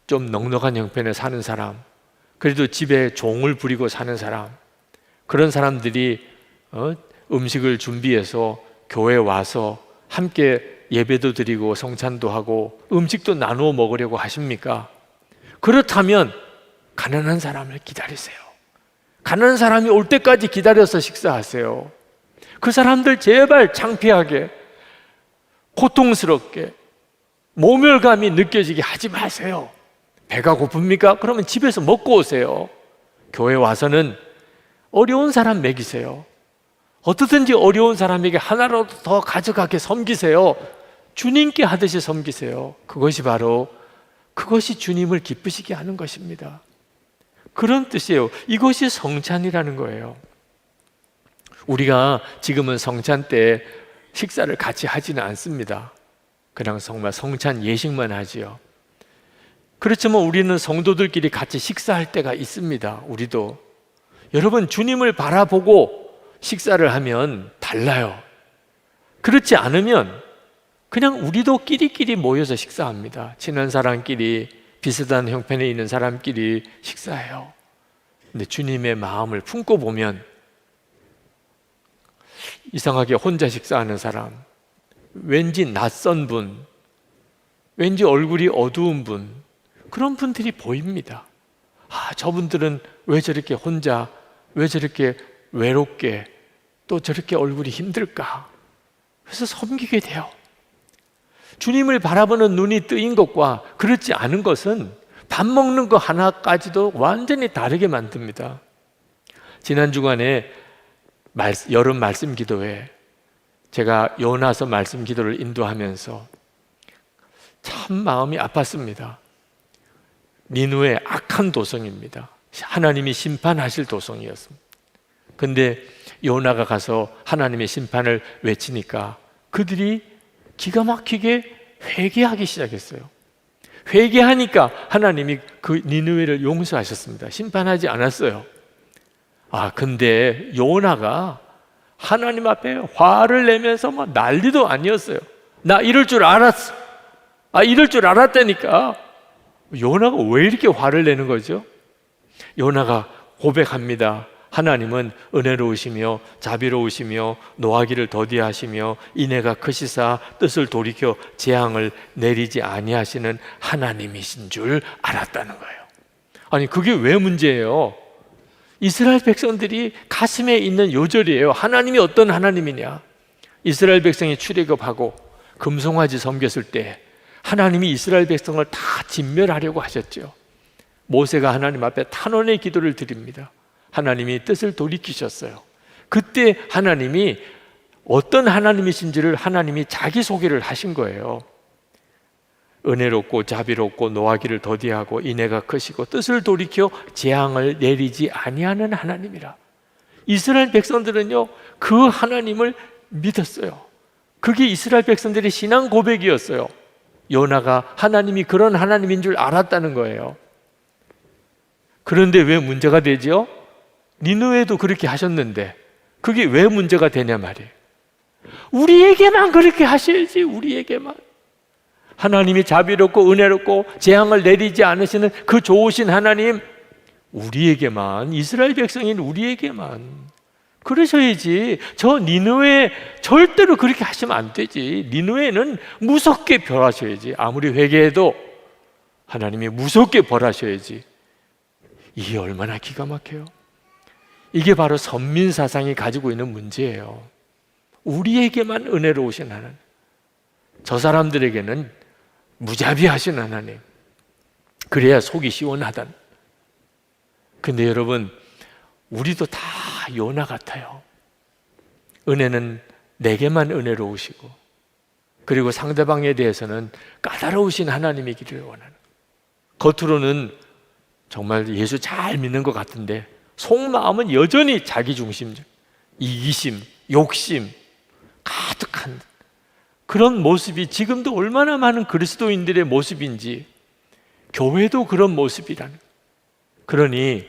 좀 넉넉한 형편에 사는 사람, 그래도 집에 종을 부리고 사는 사람, 그런 사람들이 음식을 준비해서 교회에 와서 함께 예배도 드리고 성찬도 하고 음식도 나누어 먹으려고 하십니까? 그렇다면 가난한 사람을 기다리세요. 가난한 사람이 올 때까지 기다려서 식사하세요. 그 사람들 제발 창피하게, 고통스럽게, 모멸감이 느껴지게 하지 마세요. 배가 고픕니까? 그러면 집에서 먹고 오세요. 교회 와서는 어려운 사람 먹이세요. 어떻든지 어려운 사람에게 하나라도 더 가져가게 섬기세요. 주님께 하듯이 섬기세요. 그것이 주님을 기쁘시게 하는 것입니다. 그런 뜻이에요. 이것이 성찬이라는 거예요. 우리가 지금은 성찬 때 식사를 같이 하지는 않습니다. 그냥 정말 성찬 예식만 하지요. 그렇지만 우리는 성도들끼리 같이 식사할 때가 있습니다. 우리도. 여러분, 주님을 바라보고 식사를 하면 달라요. 그렇지 않으면 그냥 우리도 끼리끼리 모여서 식사합니다. 친한 사람끼리, 비슷한 형편에 있는 사람끼리 식사해요. 근데 주님의 마음을 품고 보면 이상하게 혼자 식사하는 사람, 왠지 낯선 분, 왠지 얼굴이 어두운 분, 그런 분들이 보입니다. 저분들은 왜 저렇게 혼자, 왜 저렇게 외롭게, 또 저렇게 얼굴이 힘들까? 그래서 섬기게 돼요. 주님을 바라보는 눈이 뜨인 것과 그렇지 않은 것은 밥 먹는 거 하나까지도 완전히 다르게 만듭니다. 지난 주간에 여름 말씀 기도회 제가 요나서 말씀 기도를 인도하면서 참 마음이 아팠습니다. 니누의 악한 도성입니다. 하나님이 심판하실 도성이었습니다. 근데 요나가 가서 하나님의 심판을 외치니까 그들이 기가 막히게 회개하기 시작했어요. 회개하니까 하나님이 그 니느웨를 용서하셨습니다. 심판하지 않았어요. 근데 요나가 하나님 앞에 화를 내면서 막 난리도 아니었어요. 나 이럴 줄 알았어. 이럴 줄 알았다니까. 요나가 왜 이렇게 화를 내는 거죠? 요나가 고백합니다. 하나님은 은혜로우시며 자비로우시며 노하기를 더디하시며 인애가 크시사 뜻을 돌이켜 재앙을 내리지 아니하시는 하나님이신 줄 알았다는 거예요. 아니 그게 왜 문제예요? 이스라엘 백성들이 가슴에 있는 요절이에요. 하나님이 어떤 하나님이냐? 이스라엘 백성이 출애굽하고 금송아지 섬겼을 때 하나님이 이스라엘 백성을 다 진멸하려고 하셨죠. 모세가 하나님 앞에 탄원의 기도를 드립니다. 하나님이 뜻을 돌이키셨어요. 그때 하나님이 어떤 하나님이신지를 하나님이 자기소개를 하신 거예요. 은혜롭고 자비롭고 노하기를 더디하고 인애가 크시고 뜻을 돌이켜 재앙을 내리지 아니하는 하나님이라. 이스라엘 백성들은요 그 하나님을 믿었어요. 그게 이스라엘 백성들의 신앙 고백이었어요. 요나가 하나님이 그런 하나님인 줄 알았다는 거예요. 그런데 왜 문제가 되죠? 니느웨도 그렇게 하셨는데 그게 왜 문제가 되냐 말이에요. 우리에게만 그렇게 하셔야지. 우리에게만. 하나님이 자비롭고 은혜롭고 재앙을 내리지 않으시는 그 좋으신 하나님, 우리에게만, 이스라엘 백성인 우리에게만 그러셔야지. 저 니느웨 절대로 그렇게 하시면 안 되지. 니느웨는 무섭게 벌하셔야지. 아무리 회개해도 하나님이 무섭게 벌하셔야지. 이게 얼마나 기가 막혀요. 이게 바로 선민사상이 가지고 있는 문제예요. 우리에게만 은혜로우신 하나님, 저 사람들에게는 무자비하신 하나님, 그래야 속이 시원하다. 근데 여러분, 우리도 다 요나 같아요. 은혜는 내게만 은혜로우시고 그리고 상대방에 대해서는 까다로우신 하나님이기를 원하는, 겉으로는 정말 예수 잘 믿는 것 같은데 속마음은 여전히 자기중심적, 이기심, 욕심 가득한 그런 모습이 지금도 얼마나 많은 그리스도인들의 모습인지, 교회도 그런 모습이라는. 그러니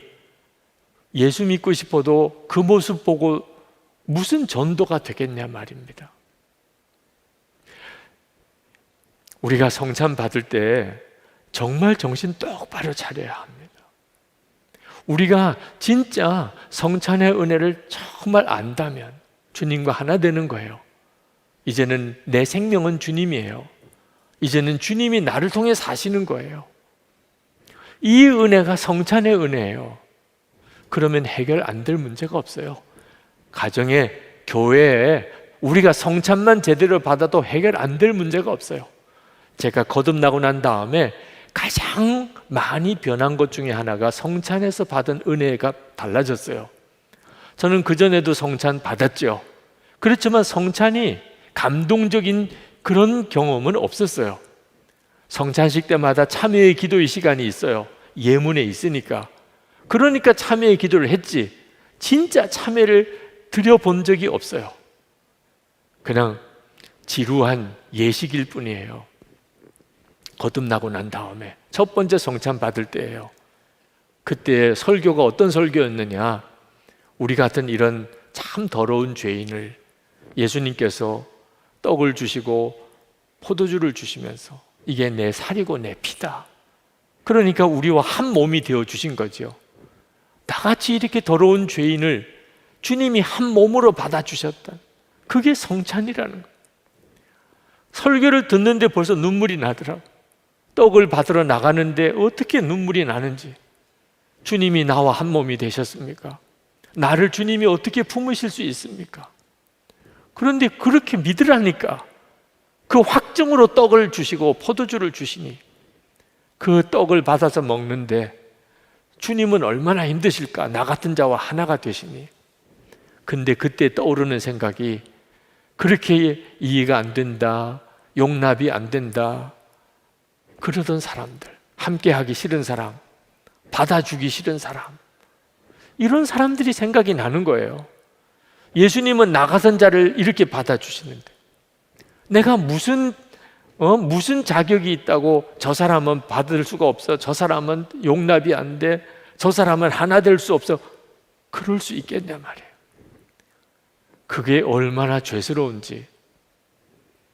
예수 믿고 싶어도 그 모습 보고 무슨 전도가 되겠냐 말입니다. 우리가 성찬 받을 때 정말 정신 똑바로 차려야 합니다. 우리가 진짜 성찬의 은혜를 정말 안다면 주님과 하나 되는 거예요. 이제는 내 생명은 주님이에요. 이제는 주님이 나를 통해 사시는 거예요. 이 은혜가 성찬의 은혜예요. 그러면 해결 안 될 문제가 없어요. 가정에, 교회에 우리가 성찬만 제대로 받아도 해결 안 될 문제가 없어요. 제가 거듭나고 난 다음에 가장 많이 변한 것 중에 하나가 성찬에서 받은 은혜가 달라졌어요. 저는 그전에도 성찬 받았죠. 그렇지만 성찬이 감동적인 그런 경험은 없었어요. 성찬식 때마다 참회의 기도의 시간이 있어요. 예문에 있으니까. 그러니까 참회의 기도를 했지, 진짜 참회를 드려본 적이 없어요. 그냥 지루한 예식일 뿐이에요. 거듭나고 난 다음에 첫 번째 성찬 받을 때예요. 그때 설교가 어떤 설교였느냐, 우리 같은 이런 참 더러운 죄인을 예수님께서 떡을 주시고 포도주를 주시면서 이게 내 살이고 내 피다. 그러니까 우리와 한 몸이 되어 주신 거죠. 나같이 이렇게 더러운 죄인을 주님이 한 몸으로 받아주셨다. 그게 성찬이라는 거예요. 설교를 듣는데 벌써 눈물이 나더라고. 떡을 받으러 나가는데 어떻게 눈물이 나는지. 주님이 나와 한 몸이 되셨습니까? 나를 주님이 어떻게 품으실 수 있습니까? 그런데 그렇게 믿으라니까. 그 확증으로 떡을 주시고 포도주를 주시니 그 떡을 받아서 먹는데 주님은 얼마나 힘드실까? 나 같은 자와 하나가 되시니. 근데 그때 떠오르는 생각이 그렇게 이해가 안 된다, 용납이 안 된다 그러던 사람들, 함께 하기 싫은 사람, 받아주기 싫은 사람, 이런 사람들이 생각이 나는 거예요. 예수님은 나가선 자를 이렇게 받아주시는데 내가 무슨 자격이 있다고 저 사람은 받을 수가 없어, 저 사람은 용납이 안 돼, 저 사람은 하나 될 수 없어, 그럴 수 있겠냐 말이에요. 그게 얼마나 죄스러운지.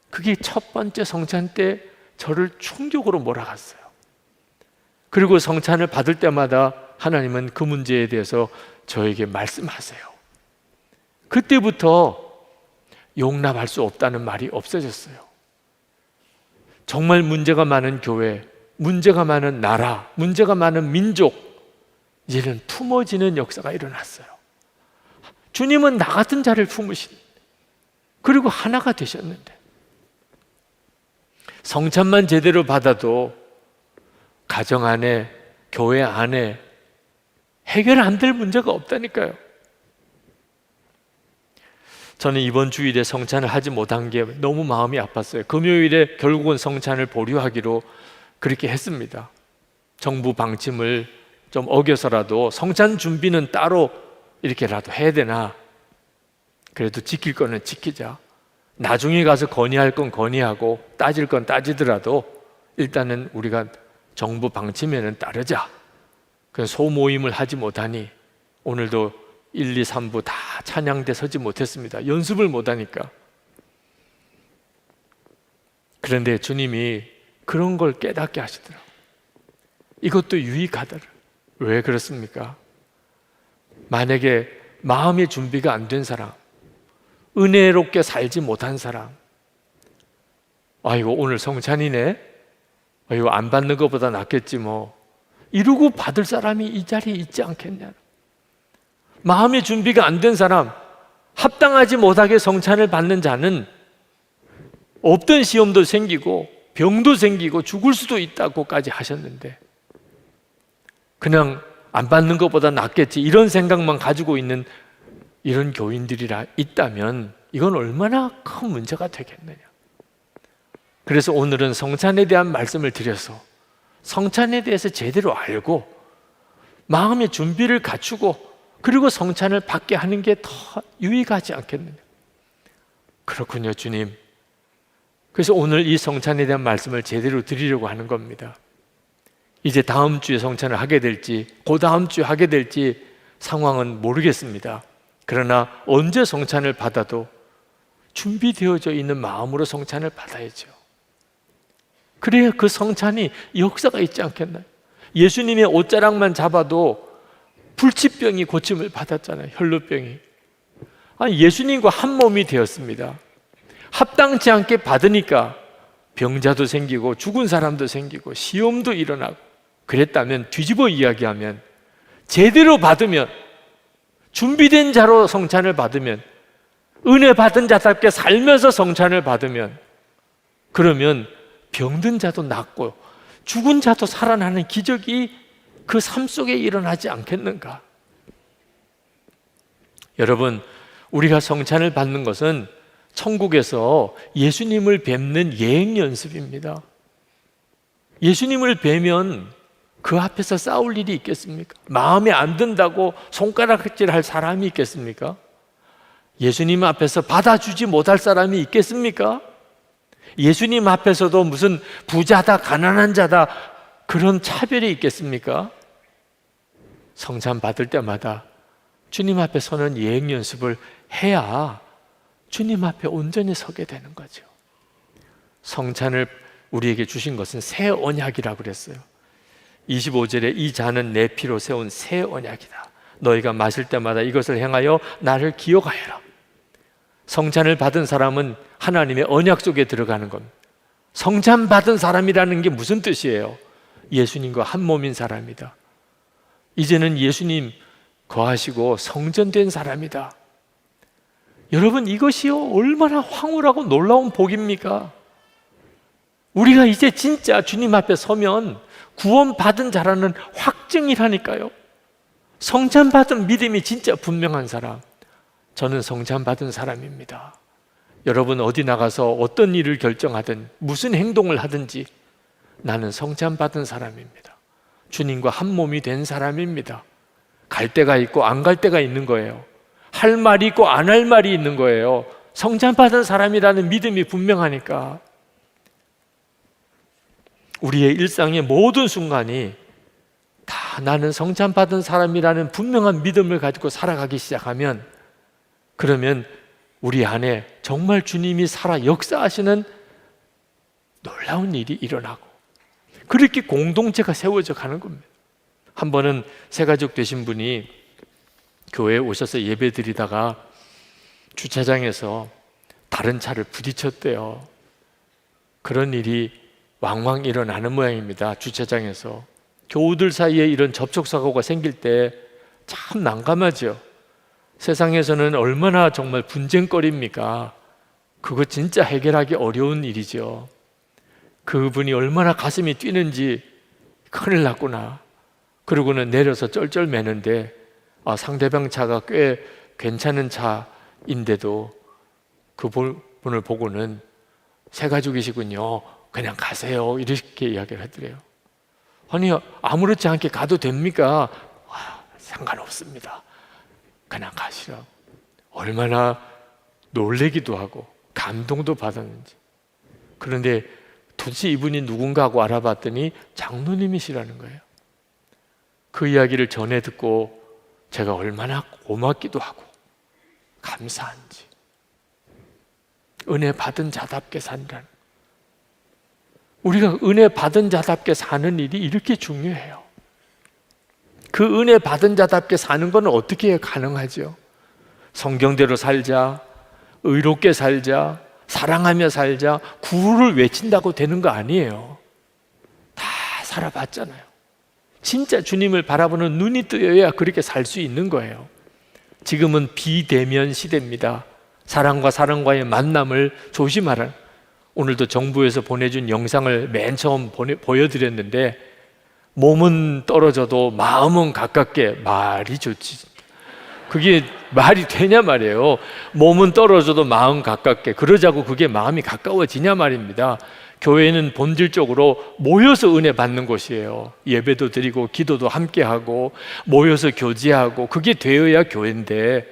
그게 첫 번째 성찬 때 저를 충격으로 몰아갔어요. 그리고 성찬을 받을 때마다 하나님은 그 문제에 대해서 저에게 말씀하세요. 그때부터 용납할 수 없다는 말이 없어졌어요. 정말 문제가 많은 교회, 문제가 많은 나라, 문제가 많은 민족, 이제는 품어지는 역사가 일어났어요. 주님은 나 같은 자를 품으신, 그리고 하나가 되셨는데 성찬만 제대로 받아도 가정 안에, 교회 안에 해결 안 될 문제가 없다니까요. 저는 이번 주일에 성찬을 하지 못한 게 너무 마음이 아팠어요. 금요일에 결국은 성찬을 보류하기로 그렇게 했습니다. 정부 방침을 좀 어겨서라도 성찬 준비는 따로 이렇게라도 해야 되나, 그래도 지킬 거는 지키자. 나중에 가서 건의할 건 건의하고 따질 건 따지더라도 일단은 우리가 정부 방침에는 따르자. 그래서 소모임을 하지 못하니 오늘도 1, 2, 3부 다 찬양대 서지 못했습니다. 연습을 못하니까. 그런데 주님이 그런 걸 깨닫게 하시더라고요. 이것도 유익하더라. 왜 그렇습니까? 만약에 마음의 준비가 안 된 사람, 은혜롭게 살지 못한 사람, 아이고 오늘 성찬이네, 아이고 안 받는 것보다 낫겠지 뭐, 이러고 받을 사람이 이 자리에 있지 않겠냐. 마음의 준비가 안 된 사람, 합당하지 못하게 성찬을 받는 자는 없던 시험도 생기고 병도 생기고 죽을 수도 있다고까지 하셨는데, 그냥 안 받는 것보다 낫겠지 이런 생각만 가지고 있는 이런 교인들이라 있다면 이건 얼마나 큰 문제가 되겠느냐. 그래서 오늘은 성찬에 대한 말씀을 드려서 성찬에 대해서 제대로 알고 마음의 준비를 갖추고 그리고 성찬을 받게 하는 게 더 유익하지 않겠느냐. 그렇군요, 주님. 그래서 오늘 이 성찬에 대한 말씀을 제대로 드리려고 하는 겁니다. 이제 다음 주에 성찬을 하게 될지 그 다음 주에 하게 될지 상황은 모르겠습니다. 그러나 언제 성찬을 받아도 준비되어져 있는 마음으로 성찬을 받아야죠. 그래야 그 성찬이 역사가 있지 않겠나요? 예수님의 옷자락만 잡아도 불치병이 고침을 받았잖아요. 혈루병이. 아니, 예수님과 한 몸이 되었습니다. 합당치 않게 받으니까 병자도 생기고 죽은 사람도 생기고 시험도 일어나고, 그랬다면 뒤집어 이야기하면 제대로 받으면, 준비된 자로 성찬을 받으면, 은혜 받은 자답게 살면서 성찬을 받으면, 그러면 병든 자도 낫고 죽은 자도 살아나는 기적이 그 삶 속에 일어나지 않겠는가? 여러분, 우리가 성찬을 받는 것은 천국에서 예수님을 뵙는 예행 연습입니다. 예수님을 뵈면 그 앞에서 싸울 일이 있겠습니까? 마음에 안 든다고 손가락질할 사람이 있겠습니까? 예수님 앞에서 받아주지 못할 사람이 있겠습니까? 예수님 앞에서도 무슨 부자다 가난한 자다 그런 차별이 있겠습니까? 성찬 받을 때마다 주님 앞에 서는 예행 연습을 해야 주님 앞에 온전히 서게 되는 거죠. 성찬을 우리에게 주신 것은 새 언약이라고 그랬어요. 25절에 이 잔은 내 피로 세운 새 언약이다. 너희가 마실 때마다 이것을 행하여 나를 기억하여라. 성찬을 받은 사람은 하나님의 언약 속에 들어가는 겁니다. 성찬 받은 사람이라는 게 무슨 뜻이에요? 예수님과 한 몸인 사람이다. 이제는 예수님 거하시고 성전된 사람이다. 여러분, 이것이요 얼마나 황홀하고 놀라운 복입니까? 우리가 이제 진짜 주님 앞에 서면 구원받은 자라는 확증이라니까요. 성찬받은 믿음이 진짜 분명한 사람, 저는 성찬받은 사람입니다. 여러분, 어디 나가서 어떤 일을 결정하든 무슨 행동을 하든지 나는 성찬받은 사람입니다. 주님과 한 몸이 된 사람입니다. 갈 때가 있고 안 갈 때가 있는 거예요. 할 말이 있고 안 할 말이 있는 거예요. 성찬받은 사람이라는 믿음이 분명하니까 우리의 일상의 모든 순간이 다 나는 성찬받은 사람이라는 분명한 믿음을 가지고 살아가기 시작하면, 그러면 우리 안에 정말 주님이 살아 역사하시는 놀라운 일이 일어나고 그렇게 공동체가 세워져 가는 겁니다. 한 번은 새가족 되신 분이 교회에 오셔서 예배 드리다가 주차장에서 다른 차를 부딪혔대요. 그런 일이 왕왕 일어나는 모양입니다. 주차장에서. 교우들 사이에 이런 접촉사고가 생길 때 참 난감하죠. 세상에서는 얼마나 정말 분쟁거리입니까? 그거 진짜 해결하기 어려운 일이죠. 그분이 얼마나 가슴이 뛰는지, 큰일 났구나. 그러고는 내려서 쩔쩔매는데 상대방 차가 꽤 괜찮은 차인데도 그 분을 보고는 새 가족이시군요, 그냥 가세요, 이렇게 이야기를 하더래요. 아니, 아무렇지 않게 가도 됩니까? 상관없습니다, 그냥 가시라고. 얼마나 놀래기도 하고 감동도 받았는지. 그런데 도대체 이분이 누군가 하고 알아봤더니 장로님이시라는 거예요. 그 이야기를 전해 듣고 제가 얼마나 고맙기도 하고 감사한지. 은혜 받은 자답게 산다는, 우리가 은혜 받은 자답게 사는 일이 이렇게 중요해요. 그 은혜 받은 자답게 사는 건 어떻게 가능하죠? 성경대로 살자, 의롭게 살자, 사랑하며 살자, 구호를 외친다고 되는 거 아니에요. 다 살아봤잖아요. 진짜 주님을 바라보는 눈이 뜨여야 그렇게 살 수 있는 거예요. 지금은 비대면 시대입니다. 사람과 사람과의 만남을 조심하라. 오늘도 정부에서 보내준 영상을 맨 처음 보여드렸는데, 몸은 떨어져도 마음은 가깝게, 말이 좋지. 그게 말이 되냐 말이에요. 몸은 떨어져도 마음 가깝게, 그러자고 그게 마음이 가까워지냐 말입니다. 교회는 본질적으로 모여서 은혜 받는 곳이에요. 예배도 드리고 기도도 함께 하고 모여서 교제하고, 그게 되어야 교회인데,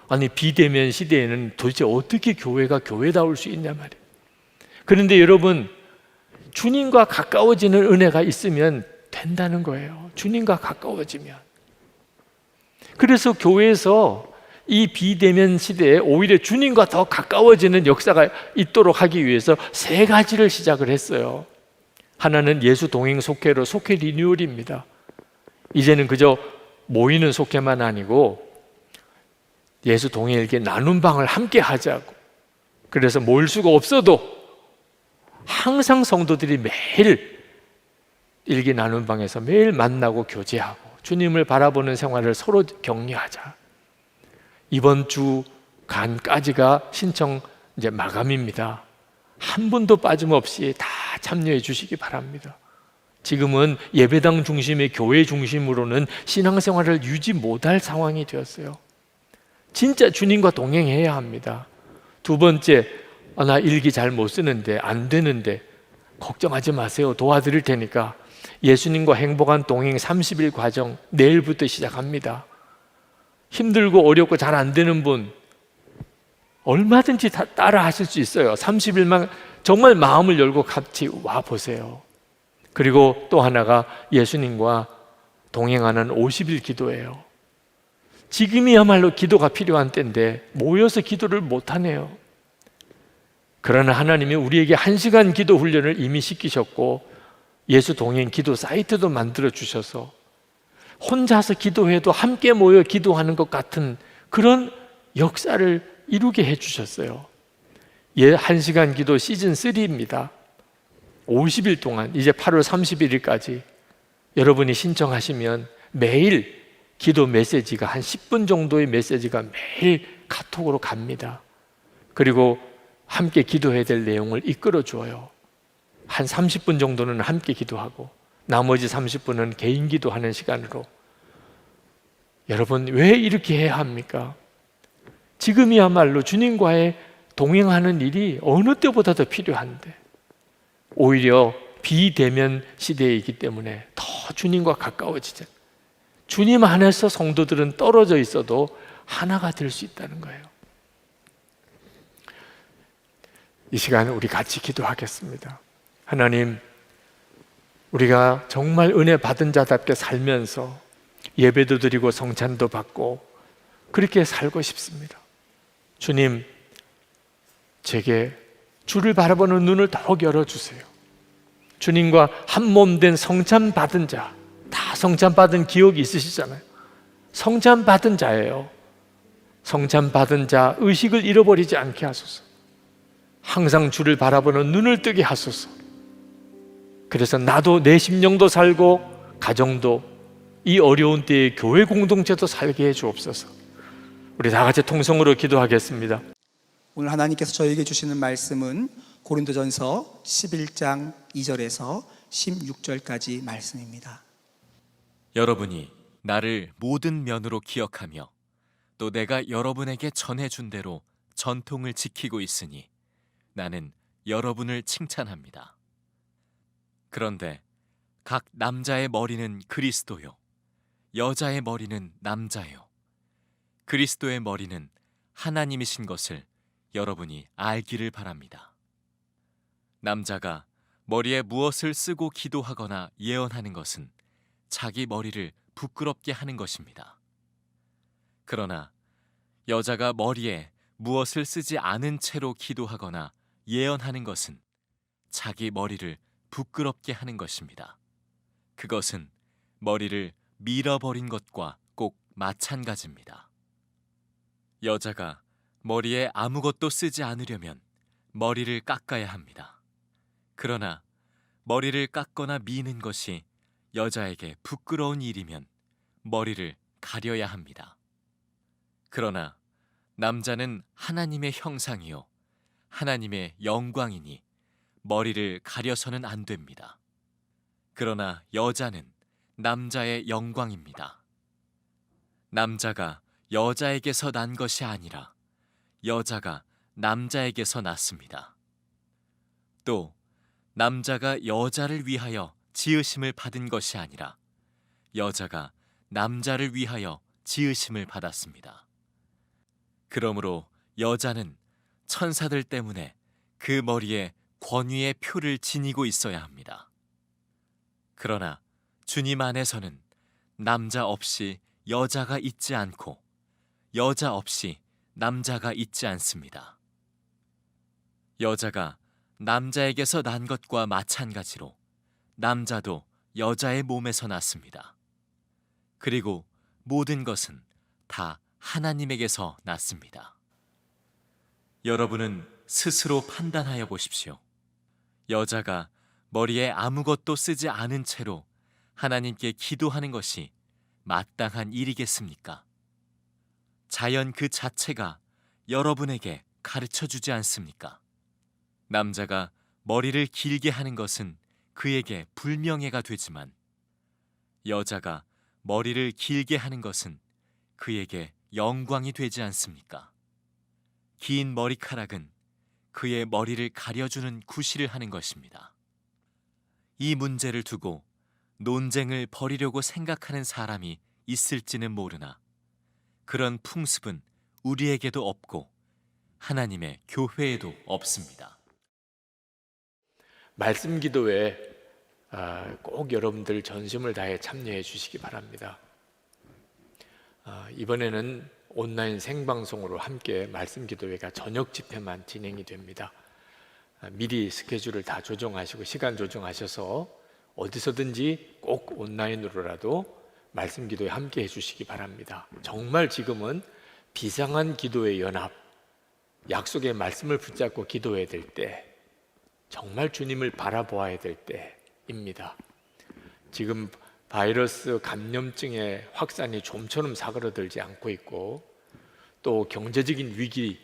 아니 비대면 시대에는 도대체 어떻게 교회가 교회다울 수 있냐 말이에요. 그런데 여러분, 주님과 가까워지는 은혜가 있으면 된다는 거예요. 주님과 가까워지면. 그래서 교회에서 이 비대면 시대에 오히려 주님과 더 가까워지는 역사가 있도록 하기 위해서 3가지를 시작을 했어요. 하나는 예수 동행 속회로 속회 리뉴얼입니다. 이제는 그저 모이는 속회만 아니고 예수 동행에게 나눔 방을 함께 하자고. 그래서 모일 수가 없어도 항상 성도들이 매일 일기 나눔 방에서 매일 만나고 교제하고 주님을 바라보는 생활을 서로 격려하자. 이번 주 간까지가 신청 이제 마감입니다. 한 분도 빠짐없이 다 참여해 주시기 바랍니다. 지금은 예배당 중심의 교회 중심으로는 신앙생활을 유지 못할 상황이 되었어요. 진짜 주님과 동행해야 합니다. 2번째, 나 일기 잘 못 쓰는데, 안 되는데 걱정하지 마세요. 도와드릴 테니까. 예수님과 행복한 동행 30일 과정 내일부터 시작합니다. 힘들고 어렵고 잘 안 되는 분 얼마든지 다 따라 하실 수 있어요. 30일만 정말 마음을 열고 같이 와보세요. 그리고 또 하나가 예수님과 동행하는 50일 기도예요. 지금이야말로 기도가 필요한 때인데 모여서 기도를 못하네요. 그러나 하나님이 우리에게 1시간 기도 훈련을 이미 시키셨고 예수 동행 기도 사이트도 만들어 주셔서 혼자서 기도해도 함께 모여 기도하는 것 같은 그런 역사를 이루게 해주셨어요. 1시간 기도 시즌 3입니다. 50일 동안 이제 8월 31일까지 여러분이 신청하시면 매일 기도 메시지가 한 10분 정도의 메시지가 매일 카톡으로 갑니다. 그리고 함께 기도해야 될 내용을 이끌어 줘요. 한 30분 정도는 함께 기도하고 나머지 30분은 개인 기도하는 시간으로. 여러분, 왜 이렇게 해야 합니까? 지금이야말로 주님과의 동행하는 일이 어느 때보다 더 필요한데 오히려 비대면 시대이기 때문에 더 주님과 가까워지자. 주님 안에서 성도들은 떨어져 있어도 하나가 될 수 있다는 거예요. 이 시간 우리 같이 기도하겠습니다. 하나님, 우리가 정말 은혜 받은 자답게 살면서 예배도 드리고 성찬도 받고 그렇게 살고 싶습니다. 주님, 제게 주를 바라보는 눈을 더욱 열어주세요. 주님과 한 몸 된 성찬 받은 자, 다 성찬 받은 기억이 있으시잖아요. 성찬 받은 자예요. 성찬 받은 자 의식을 잃어버리지 않게 하소서. 항상 주를 바라보는 눈을 뜨게 하소서. 그래서 나도 내 심령도 살고 가정도 이 어려운 때에 교회 공동체도 살게 해 주옵소서. 우리 다 같이 통성으로 기도하겠습니다. 오늘 하나님께서 저에게 주시는 말씀은 고린도전서 11장 2절에서 16절까지 말씀입니다. 여러분이 나를 모든 면으로 기억하며 또 내가 여러분에게 전해준 대로 전통을 지키고 있으니 나는 여러분을 칭찬합니다. 그런데 각 남자의 머리는 그리스도요, 여자의 머리는 남자요. 그리스도의 머리는 하나님이신 것을 여러분이 알기를 바랍니다. 남자가 머리에 무엇을 쓰고 기도하거나 예언하는 것은 자기 머리를 부끄럽게 하는 것입니다. 그러나 여자가 머리에 무엇을 쓰지 않은 채로 기도하거나 예언하는 것은 자기 머리를 부끄럽게 하는 것입니다. 그것은 머리를 밀어버린 것과 꼭 마찬가지입니다. 여자가 머리에 아무것도 쓰지 않으려면 머리를 깎아야 합니다. 그러나 머리를 깎거나 미는 것이 여자에게 부끄러운 일이면 머리를 가려야 합니다. 그러나 남자는 하나님의 형상이요 하나님의 영광이니 머리를 가려서는 안 됩니다. 그러나 여자는 남자의 영광입니다. 남자가 여자에게서 난 것이 아니라 여자가 남자에게서 났습니다. 또 남자가 여자를 위하여 지으심을 받은 것이 아니라 여자가 남자를 위하여 지으심을 받았습니다. 그러므로 여자는 천사들 때문에 그 머리에 권위의 표를 지니고 있어야 합니다. 그러나 주님 안에서는 남자 없이 여자가 있지 않고 여자 없이 남자가 있지 않습니다. 여자가 남자에게서 난 것과 마찬가지로 남자도 여자의 몸에서 났습니다. 그리고 모든 것은 다 하나님에게서 났습니다. 여러분은 스스로 판단하여 보십시오. 여자가 머리에 아무것도 쓰지 않은 채로 하나님께 기도하는 것이 마땅한 일이겠습니까? 자연 그 자체가 여러분에게 가르쳐 주지 않습니까? 남자가 머리를 길게 하는 것은 그에게 불명예가 되지만 여자가 머리를 길게 하는 것은 그에게 영광이 되지 않습니까? 긴 머리카락은 그의 머리를 가려주는 구실을 하는 것입니다. 이 문제를 두고 논쟁을 벌이려고 생각하는 사람이 있을지는 모르나 그런 풍습은 우리에게도 없고 하나님의 교회에도 없습니다. 말씀 기도에 꼭 여러분들 전심을 다해 참여해 주시기 바랍니다. 이번에는 온라인 생방송으로 함께 말씀 기도회가 저녁 집회만 진행이 됩니다. 미리 스케줄을 다 조정하시고 시간 조정하셔서 어디서든지 꼭 온라인으로라도 말씀 기도에 함께 해주시기 바랍니다. 정말 지금은 비상한 기도의 연합, 약속의 말씀을 붙잡고 기도해야 될 때, 정말 주님을 바라보아야 될 때입니다. 지금 바이러스 감염증의 확산이 좀처럼 사그러들지 않고 있고, 또 경제적인 위기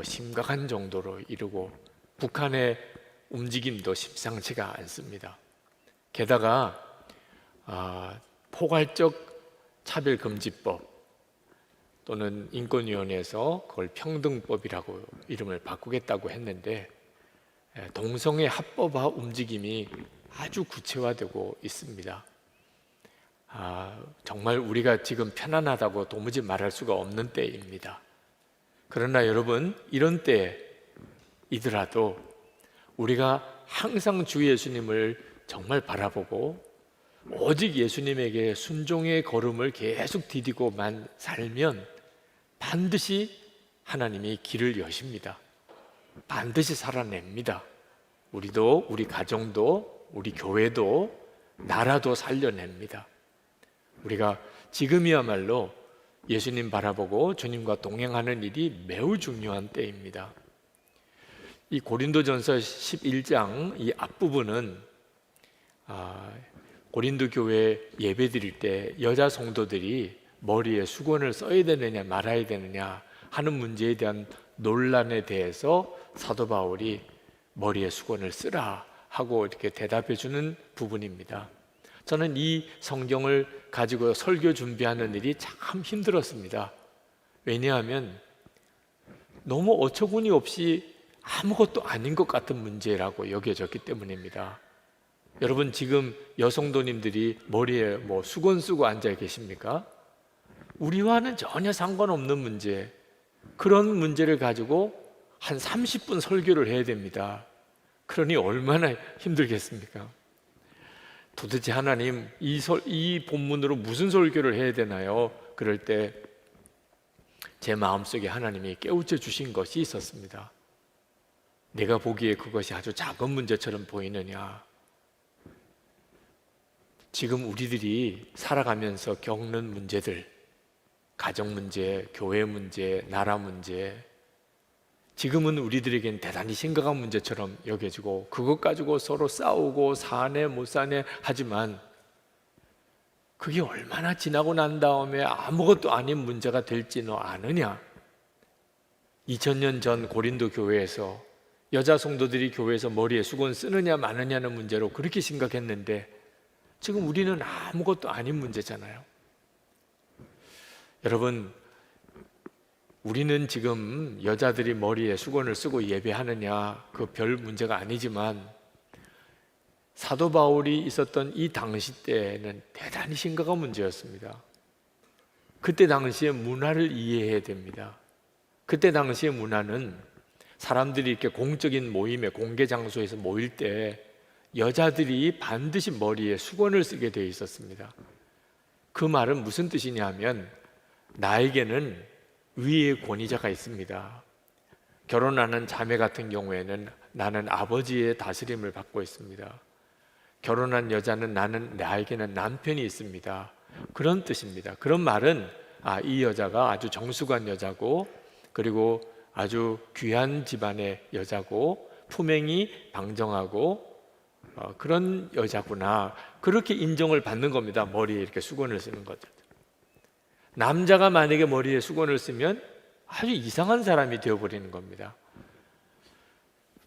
심각한 정도로 이르고, 북한의 움직임도 심상치가 않습니다. 게다가 포괄적 차별금지법 또는 인권위원회에서 그걸 평등법이라고 이름을 바꾸겠다고 했는데, 동성애 합법화 움직임이 아주 구체화되고 있습니다. 정말 우리가 지금 편안하다고 도무지 말할 수가 없는 때입니다. 그러나 여러분, 이런 때이더라도 우리가 항상 주 예수님을 정말 바라보고 오직 예수님에게 순종의 걸음을 계속 디디고만 살면 반드시 하나님이 길을 여십니다. 반드시 살아냅니다. 우리도, 우리 가정도, 우리 교회도, 나라도 살려냅니다. 우리가 지금이야말로 예수님 바라보고 주님과 동행하는 일이 매우 중요한 때입니다. 이 고린도전서 11장 이 앞부분은 고린도 교회 예배 드릴 때 여자 성도들이 머리에 수건을 써야 되느냐 말아야 되느냐 하는 문제에 대한 논란에 대해서 사도 바울이 머리에 수건을 쓰라 하고 이렇게 대답해 주는 부분입니다. 저는 이 성경을 가지고 설교 준비하는 일이 참 힘들었습니다. 왜냐하면 너무 어처구니 없이 아무것도 아닌 것 같은 문제라고 여겨졌기 때문입니다. 여러분, 지금 여성도님들이 머리에 수건 쓰고 앉아 계십니까? 우리와는 전혀 상관없는 문제, 그런 문제를 가지고 한 30분 설교를 해야 됩니다. 그러니 얼마나 힘들겠습니까? 도대체 하나님, 이 본문으로 무슨 설교를 해야 되나요? 그럴 때 제 마음속에 하나님이 깨우쳐 주신 것이 있었습니다. 내가 보기에 그것이 아주 작은 문제처럼 보이느냐? 지금 우리들이 살아가면서 겪는 문제들, 가정 문제, 교회 문제, 나라 문제, 지금은 우리들에겐 대단히 심각한 문제처럼 여겨지고 그것 가지고 서로 싸우고 사네 못 사네 하지만 그게 얼마나 지나고 난 다음에 아무것도 아닌 문제가 될지 너 아느냐? 2000년 전 고린도 교회에서 여자 성도들이 교회에서 머리에 수건 쓰느냐 마느냐는 문제로 그렇게 심각했는데 지금 우리는 아무것도 아닌 문제잖아요. 여러분, 우리는 지금 여자들이 머리에 수건을 쓰고 예배하느냐 그 별 문제가 아니지만 사도 바울이 있었던 이 당시 때는 대단히 심각한 문제였습니다. 그때 당시의 문화를 이해해야 됩니다. 그때 당시의 문화는 사람들이 이렇게 공적인 모임에 공개 장소에서 모일 때 여자들이 반드시 머리에 수건을 쓰게 되어 있었습니다. 그 말은 무슨 뜻이냐면 나에게는 위의 권위자가 있습니다. 결혼하는 자매 같은 경우에는 나는 아버지의 다스림을 받고 있습니다. 결혼한 여자는 나에게는 남편이 있습니다. 그런 뜻입니다. 그런 말은 이 여자가 아주 정숙한 여자고 그리고 아주 귀한 집안의 여자고 품행이 방정하고 그런 여자구나, 그렇게 인정을 받는 겁니다. 머리에 이렇게 수건을 쓰는 거죠. 남자가 만약에 머리에 수건을 쓰면 아주 이상한 사람이 되어버리는 겁니다.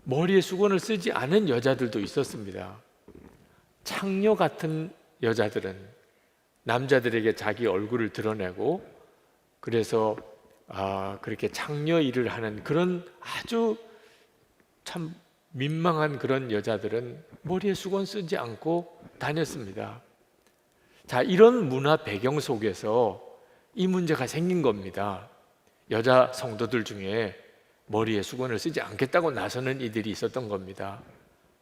머리에 수건을 쓰지 않은 여자들도 있었습니다. 창녀 같은 여자들은 남자들에게 자기 얼굴을 드러내고 그래서 그렇게 창녀 일을 하는 그런 아주 참 민망한 그런 여자들은 머리에 수건 쓰지 않고 다녔습니다. 자, 이런 문화 배경 속에서 이 문제가 생긴 겁니다. 여자 성도들 중에 머리에 수건을 쓰지 않겠다고 나서는 이들이 있었던 겁니다.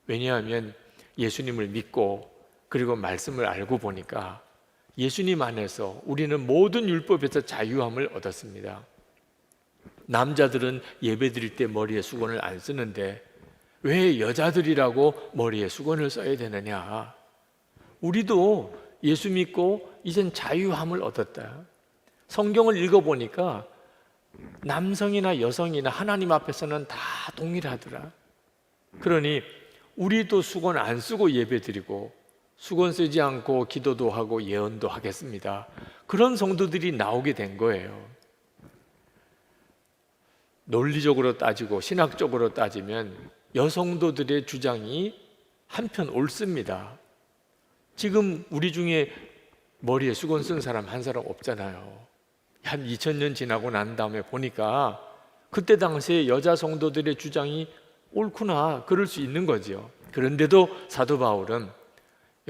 왜냐하면 예수님을 믿고 그리고 말씀을 알고 보니까 예수님 안에서 우리는 모든 율법에서 자유함을 얻었습니다. 남자들은 예배 드릴 때 머리에 수건을 안 쓰는데 왜 여자들이라고 머리에 수건을 써야 되느냐? 우리도 예수 믿고 이젠 자유함을 얻었다. 성경을 읽어보니까 남성이나 여성이나 하나님 앞에서는 다 동일하더라. 그러니 우리도 수건 안 쓰고 예배드리고 수건 쓰지 않고 기도도 하고 예언도 하겠습니다. 그런 성도들이 나오게 된 거예요. 논리적으로 따지고 신학적으로 따지면 여성도들의 주장이 한편 옳습니다. 지금 우리 중에 머리에 수건 쓴 사람 한 사람 없잖아요. 한 2000년 지나고 난 다음에 보니까 그때 당시에 여자 성도들의 주장이 옳구나, 그럴 수 있는 거죠. 그런데도 사도 바울은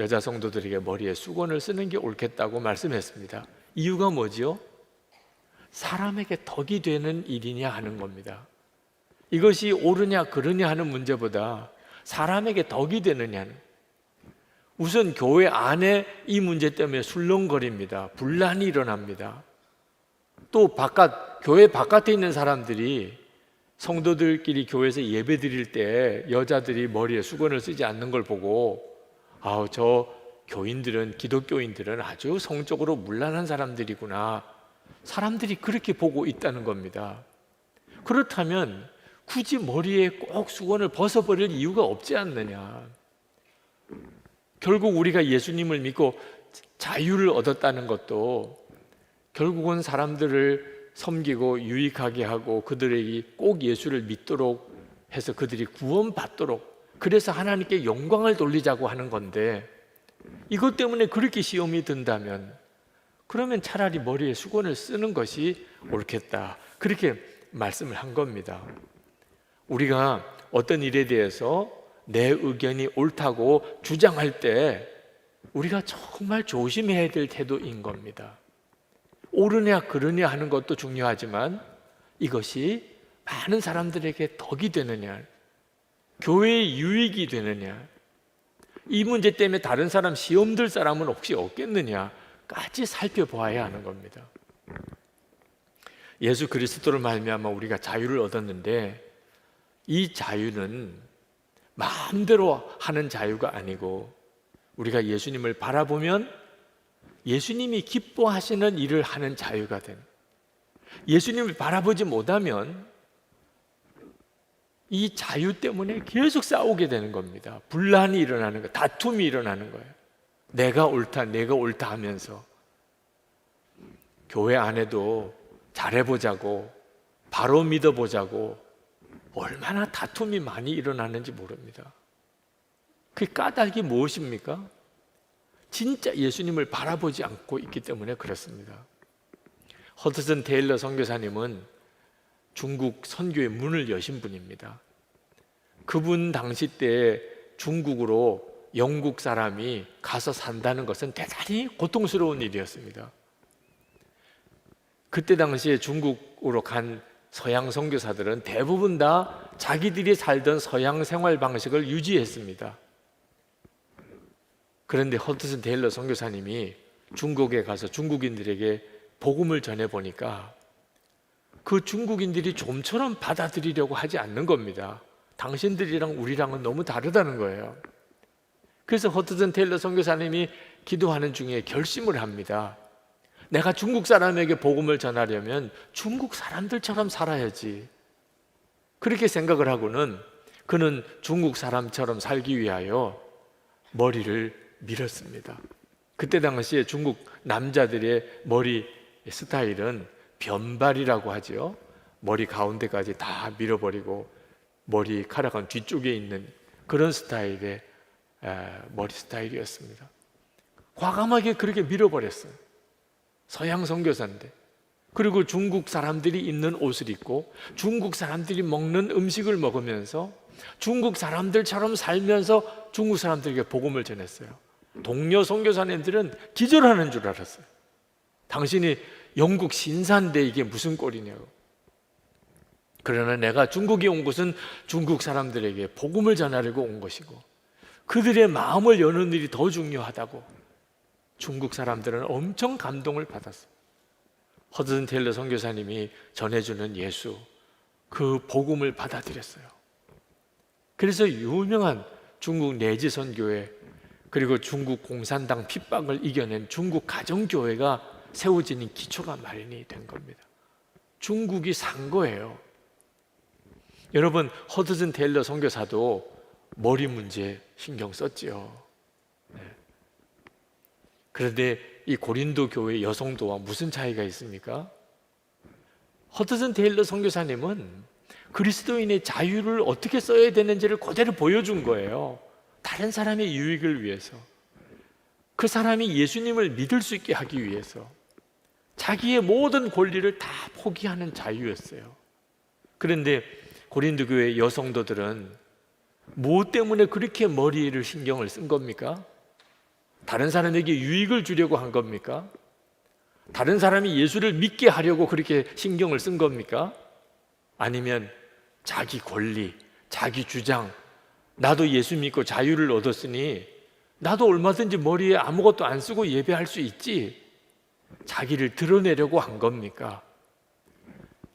여자 성도들에게 머리에 수건을 쓰는 게 옳겠다고 말씀했습니다. 이유가 뭐지요? 사람에게 덕이 되는 일이냐 하는 겁니다. 이것이 옳으냐 그르냐 하는 문제보다 사람에게 덕이 되느냐는, 우선 교회 안에 이 문제 때문에 술렁거립니다. 분란이 일어납니다. 또 교회 바깥에 있는 사람들이 성도들끼리 교회에서 예배 드릴 때 여자들이 머리에 수건을 쓰지 않는 걸 보고 저 교인들은, 기독교인들은 아주 성적으로 문란한 사람들이구나, 사람들이 그렇게 보고 있다는 겁니다. 그렇다면 굳이 머리에 꼭 수건을 벗어버릴 이유가 없지 않느냐. 결국 우리가 예수님을 믿고 자유를 얻었다는 것도 결국은 사람들을 섬기고 유익하게 하고 그들에게 꼭 예수를 믿도록 해서 그들이 구원받도록, 그래서 하나님께 영광을 돌리자고 하는 건데, 이것 때문에 그렇게 시험이 든다면 그러면 차라리 머리에 수건을 쓰는 것이 옳겠다, 그렇게 말씀을 한 겁니다. 우리가 어떤 일에 대해서 내 의견이 옳다고 주장할 때 우리가 정말 조심해야 될 태도인 겁니다. 옳으냐 그르냐 하는 것도 중요하지만 이것이 많은 사람들에게 덕이 되느냐, 교회의 유익이 되느냐, 이 문제 때문에 다른 사람 시험 들 사람은 혹시 없겠느냐까지 살펴보아야 하는 겁니다. 예수 그리스도를 말미암아 우리가 자유를 얻었는데, 이 자유는 마음대로 하는 자유가 아니고 우리가 예수님을 바라보면 예수님이 기뻐하시는 일을 하는 자유가 된, 예수님을 바라보지 못하면 이 자유 때문에 계속 싸우게 되는 겁니다. 분란이 일어나는 거예요. 다툼이 일어나는 거예요. 내가 옳다 하면서 교회 안에도 잘해보자고, 바로 믿어보자고 얼마나 다툼이 많이 일어나는지 모릅니다. 그 까닭이 무엇입니까? 진짜 예수님을 바라보지 않고 있기 때문에 그렇습니다. 허드슨 테일러 선교사님은 중국 선교의 문을 여신 분입니다. 그분 당시 때 중국으로 영국 사람이 가서 산다는 것은 대단히 고통스러운 일이었습니다. 그때 당시에 중국으로 간 서양 선교사들은 대부분 다 자기들이 살던 서양 생활 방식을 유지했습니다. 그런데 허드슨 테일러 선교사님이 중국에 가서 중국인들에게 복음을 전해 보니까 그 중국인들이 좀처럼 받아들이려고 하지 않는 겁니다. 당신들이랑 우리랑은 너무 다르다는 거예요. 그래서 허드슨 테일러 선교사님이 기도하는 중에 결심을 합니다. 내가 중국 사람에게 복음을 전하려면 중국 사람들처럼 살아야지. 그렇게 생각을 하고는 그는 중국 사람처럼 살기 위하여 머리를 밀었습니다. 그때 당시에 중국 남자들의 머리 스타일은 변발이라고 하죠. 머리 가운데까지 다 밀어버리고 머리카락은 뒤쪽에 있는 그런 스타일의 머리 스타일이었습니다. 과감하게 그렇게 밀어버렸어요. 서양 선교사인데. 그리고 중국 사람들이 입는 옷을 입고 중국 사람들이 먹는 음식을 먹으면서 중국 사람들처럼 살면서 중국 사람들에게 복음을 전했어요. 동료 선교사님들은 기절하는 줄 알았어요. 당신이 영국 신사인데 이게 무슨 꼴이냐고. 그러나 내가 중국에 온 것은 중국 사람들에게 복음을 전하려고 온 것이고 그들의 마음을 여는 일이 더 중요하다고 중국 사람들은 엄청 감동을 받았어요. 허드슨 테일러 선교사님이 전해주는 예수, 그 복음을 받아들였어요. 그래서 유명한 중국 내지 선교회, 그리고 중국 공산당 핍박을 이겨낸 중국 가정교회가 세워지는 기초가 마련이 된 겁니다. 중국이 산 거예요. 여러분, 허드슨 테일러 선교사도 머리 문제 신경 썼지요. 네. 그런데 이 고린도 교회 여성도와 무슨 차이가 있습니까? 허드슨 테일러 선교사님은 그리스도인의 자유를 어떻게 써야 되는지를 그대로 보여준 거예요. 다른 사람의 유익을 위해서, 그 사람이 예수님을 믿을 수 있게 하기 위해서 자기의 모든 권리를 다 포기하는 자유였어요. 그런데 고린도 교회 여성도들은 무엇 때문에 그렇게 머리를 신경을 쓴 겁니까? 다른 사람에게 유익을 주려고 한 겁니까? 다른 사람이 예수를 믿게 하려고 그렇게 신경을 쓴 겁니까? 아니면 자기 권리, 자기 주장, 나도 예수 믿고 자유를 얻었으니 나도 얼마든지 머리에 아무것도 안 쓰고 예배할 수 있지, 자기를 드러내려고 한 겁니까?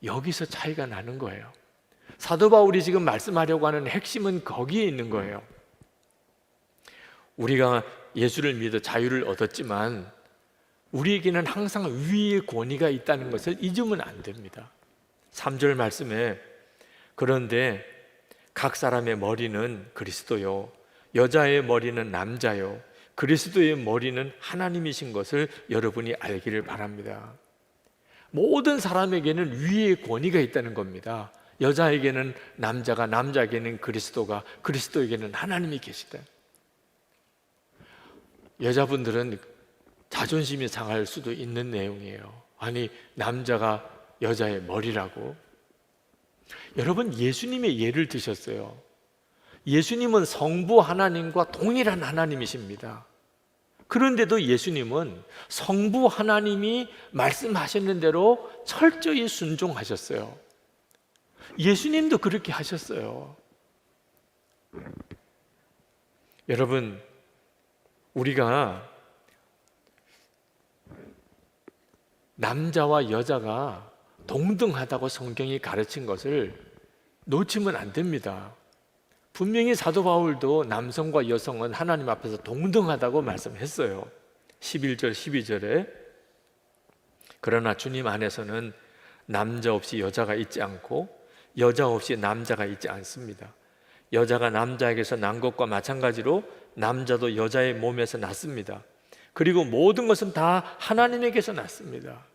여기서 차이가 나는 거예요. 사도 바울이 지금 말씀하려고 하는 핵심은 거기에 있는 거예요. 우리가 예수를 믿어 자유를 얻었지만 우리에게는 항상 위의 권위가 있다는 것을 잊으면 안 됩니다. 3절 말씀에 그런데 각 사람의 머리는 그리스도요, 여자의 머리는 남자요, 그리스도의 머리는 하나님이신 것을 여러분이 알기를 바랍니다. 모든 사람에게는 위의 권위가 있다는 겁니다. 여자에게는 남자가, 남자에게는 그리스도가, 그리스도에게는 하나님이 계시다. 여자분들은 자존심이 상할 수도 있는 내용이에요. 아니, 남자가 여자의 머리라고? 여러분, 예수님의 예를 드셨어요. 예수님은 성부 하나님과 동일한 하나님이십니다. 그런데도 예수님은 성부 하나님이 말씀하셨는 대로 철저히 순종하셨어요. 예수님도 그렇게 하셨어요. 여러분, 우리가 남자와 여자가 동등하다고 성경이 가르친 것을 놓치면 안 됩니다. 분명히 사도 바울도 남성과 여성은 하나님 앞에서 동등하다고 말씀했어요. 11절 12절에 그러나 주님 안에서는 남자 없이 여자가 있지 않고 여자 없이 남자가 있지 않습니다. 여자가 남자에게서 난 것과 마찬가지로 남자도 여자의 몸에서 났습니다. 그리고 모든 것은 다 하나님에게서 났습니다.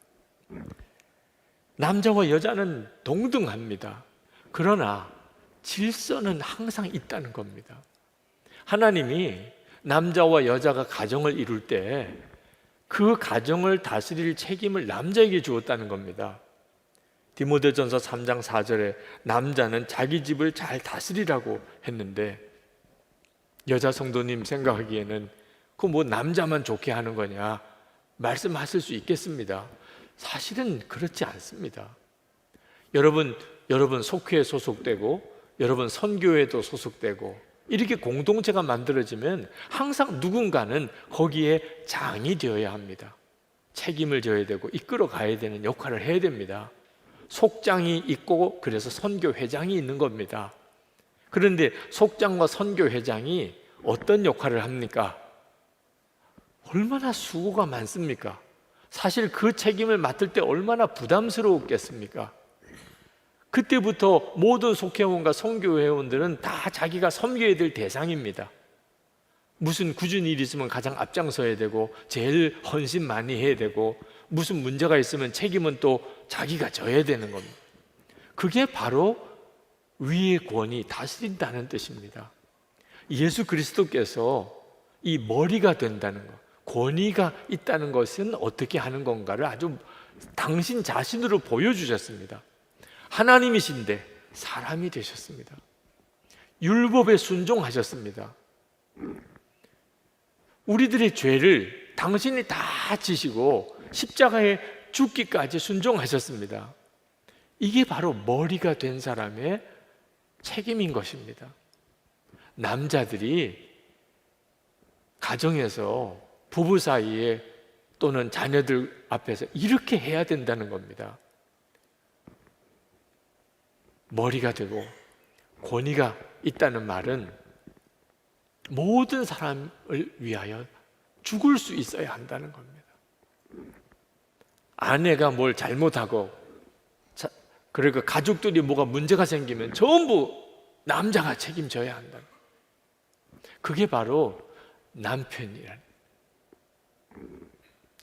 남자와 여자는 동등합니다. 그러나 질서는 항상 있다는 겁니다. 하나님이 남자와 여자가 가정을 이룰 때 그 가정을 다스릴 책임을 남자에게 주었다는 겁니다. 디모데전서 3장 4절에 남자는 자기 집을 잘 다스리라고 했는데, 여자 성도님 생각하기에는 그 뭐 남자만 좋게 하는 거냐 말씀하실 수 있겠습니다. 사실은 그렇지 않습니다. 여러분 속회에 소속되고 여러분 선교회도 소속되고 이렇게 공동체가 만들어지면 항상 누군가는 거기에 장이 되어야 합니다. 책임을 져야 되고 이끌어 가야 되는 역할을 해야 됩니다. 속장이 있고 그래서 선교회장이 있는 겁니다. 그런데 속장과 선교회장이 어떤 역할을 합니까? 얼마나 수고가 많습니까? 사실 그 책임을 맡을 때 얼마나 부담스러웠겠습니까? 그때부터 모든 속회원과 선교회원들은 다 자기가 섬겨야 될 대상입니다. 무슨 굳은 일이 있으면 가장 앞장서야 되고 제일 헌신 많이 해야 되고 무슨 문제가 있으면 책임은 또 자기가 져야 되는 겁니다. 그게 바로 위의 권위, 다스린다는 뜻입니다. 예수 그리스도께서 이 머리가 된다는 것, 권위가 있다는 것은 어떻게 하는 건가를 아주 당신 자신으로 보여주셨습니다. 하나님이신데 사람이 되셨습니다. 율법에 순종하셨습니다. 우리들의 죄를 당신이 다 지시고 십자가에 죽기까지 순종하셨습니다. 이게 바로 머리가 된 사람의 책임인 것입니다. 남자들이 가정에서 부부 사이에 또는 자녀들 앞에서 이렇게 해야 된다는 겁니다. 머리가 되고 권위가 있다는 말은 모든 사람을 위하여 죽을 수 있어야 한다는 겁니다. 아내가 뭘 잘못하고 그러니까 가족들이 뭐가 문제가 생기면 전부 남자가 책임져야 한다. 그게 바로 남편이란.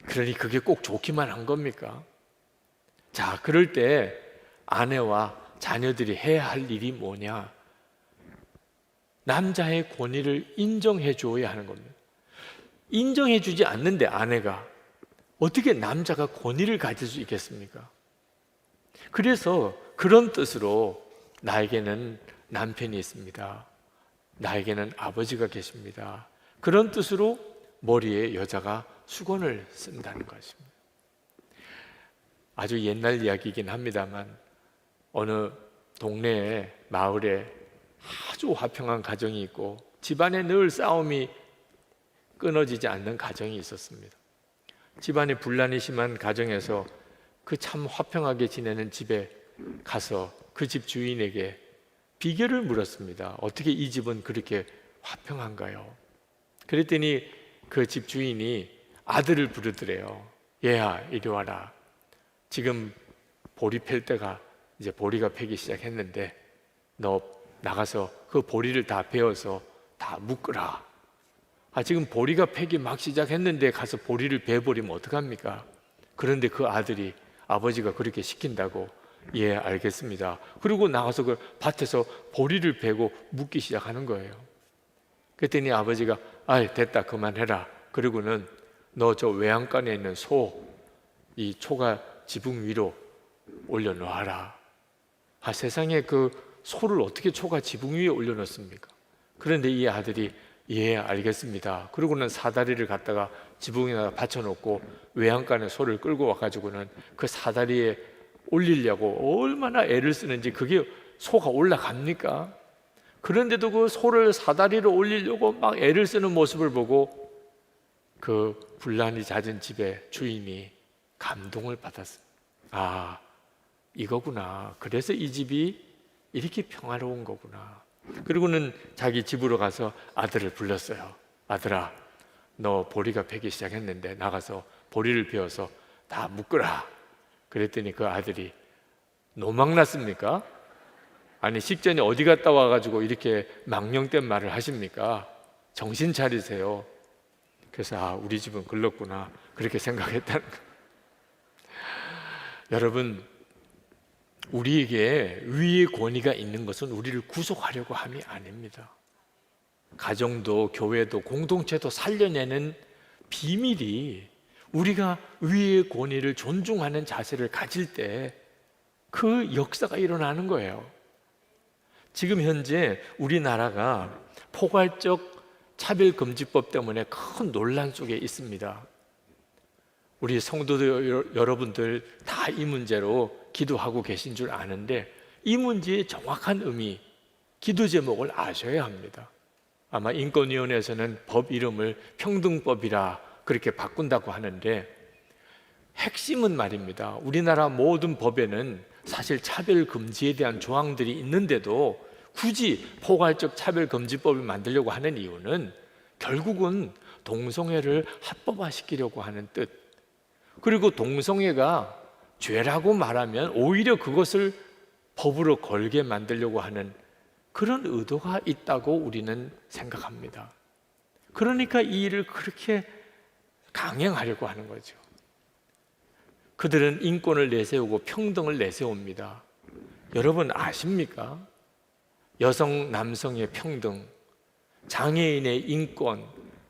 그러니 그게 꼭 좋기만 한 겁니까? 자, 그럴 때 아내와 자녀들이 해야 할 일이 뭐냐? 남자의 권위를 인정해 줘야 하는 겁니다. 인정해 주지 않는데 아내가 어떻게 남자가 권위를 가질 수 있겠습니까? 그래서 그런 뜻으로 나에게는 남편이 있습니다. 나에게는 아버지가 계십니다. 그런 뜻으로 머리에 여자가 수건을 쓴다는 것입니다. 아주 옛날 이야기이긴 합니다만 어느 동네에 마을에 아주 화평한 가정이 있고 집안에 늘 싸움이 끊어지지 않는 가정이 있었습니다. 집안에 분란이 심한 가정에서 그 참 화평하게 지내는 집에 가서 그 집 주인에게 비결을 물었습니다. 어떻게 이 집은 그렇게 화평한가요? 그랬더니 그 집 주인이 아들을 부르더래요. 얘야, 이리 와라. 지금 보리 팰 때가 이제 보리가 패기 시작했는데 너 나가서 그 보리를 다 베어서 다 묶으라. 지금 보리가 패기 막 시작했는데 가서 보리를 베어버리면 어떡합니까? 그런데 그 아들이 아버지가 그렇게 시킨다고 예, 알겠습니다. 그리고 나가서 그 밭에서 보리를 베고 묶기 시작하는 거예요. 그랬더니 아버지가 됐다, 그만해라. 그리고는 너 저 외양간에 있는 이 초가 지붕 위로 올려놓아라. 세상에 그 소를 어떻게 초가 지붕 위에 올려놓습니까? 그런데 이 아들이 예, 알겠습니다. 그러고는 사다리를 갖다가 지붕에다 받쳐놓고 외양간에 소를 끌고 와가지고는 그 사다리에 올리려고 얼마나 애를 쓰는지 그게 소가 올라갑니까? 그런데도 그 소를 사다리로 올리려고 막 애를 쓰는 모습을 보고 그 분란이 잦은 집의 주인이 감동을 받았습니다. 이거구나. 그래서 이 집이 이렇게 평화로운 거구나. 그리고는 자기 집으로 가서 아들을 불렀어요. 아들아, 너 보리가 패기 시작했는데 나가서 보리를 베어서 다 묶으라. 그랬더니 그 아들이 노망났습니까? 아니 식전에 어디 갔다 와가지고 이렇게 망령된 말을 하십니까? 정신 차리세요. 그래서 우리 집은 글렀구나 그렇게 생각했다는 거. 여러분, 우리에게 위의 권위가 있는 것은 우리를 구속하려고 함이 아닙니다. 가정도 교회도 공동체도 살려내는 비밀이 우리가 위의 권위를 존중하는 자세를 가질 때 그 역사가 일어나는 거예요. 지금 현재 우리나라가 포괄적 차별금지법 때문에 큰 논란 속에 있습니다. 우리 성도들 여러분들 다 이 문제로 기도하고 계신 줄 아는데 이 문제의 정확한 의미, 기도 제목을 아셔야 합니다. 아마 인권위원회에서는 법 이름을 평등법이라 그렇게 바꾼다고 하는데 핵심은 말입니다. 우리나라 모든 법에는 사실 차별금지에 대한 조항들이 있는데도 굳이 포괄적 차별금지법을 만들려고 하는 이유는 결국은 동성애를 합법화시키려고 하는 뜻, 그리고 동성애가 죄라고 말하면 오히려 그것을 법으로 걸게 만들려고 하는 그런 의도가 있다고 우리는 생각합니다. 그러니까 이 일을 그렇게 강행하려고 하는 거죠. 그들은 인권을 내세우고 평등을 내세웁니다. 여러분 아십니까? 여성, 남성의 평등, 장애인의 인권,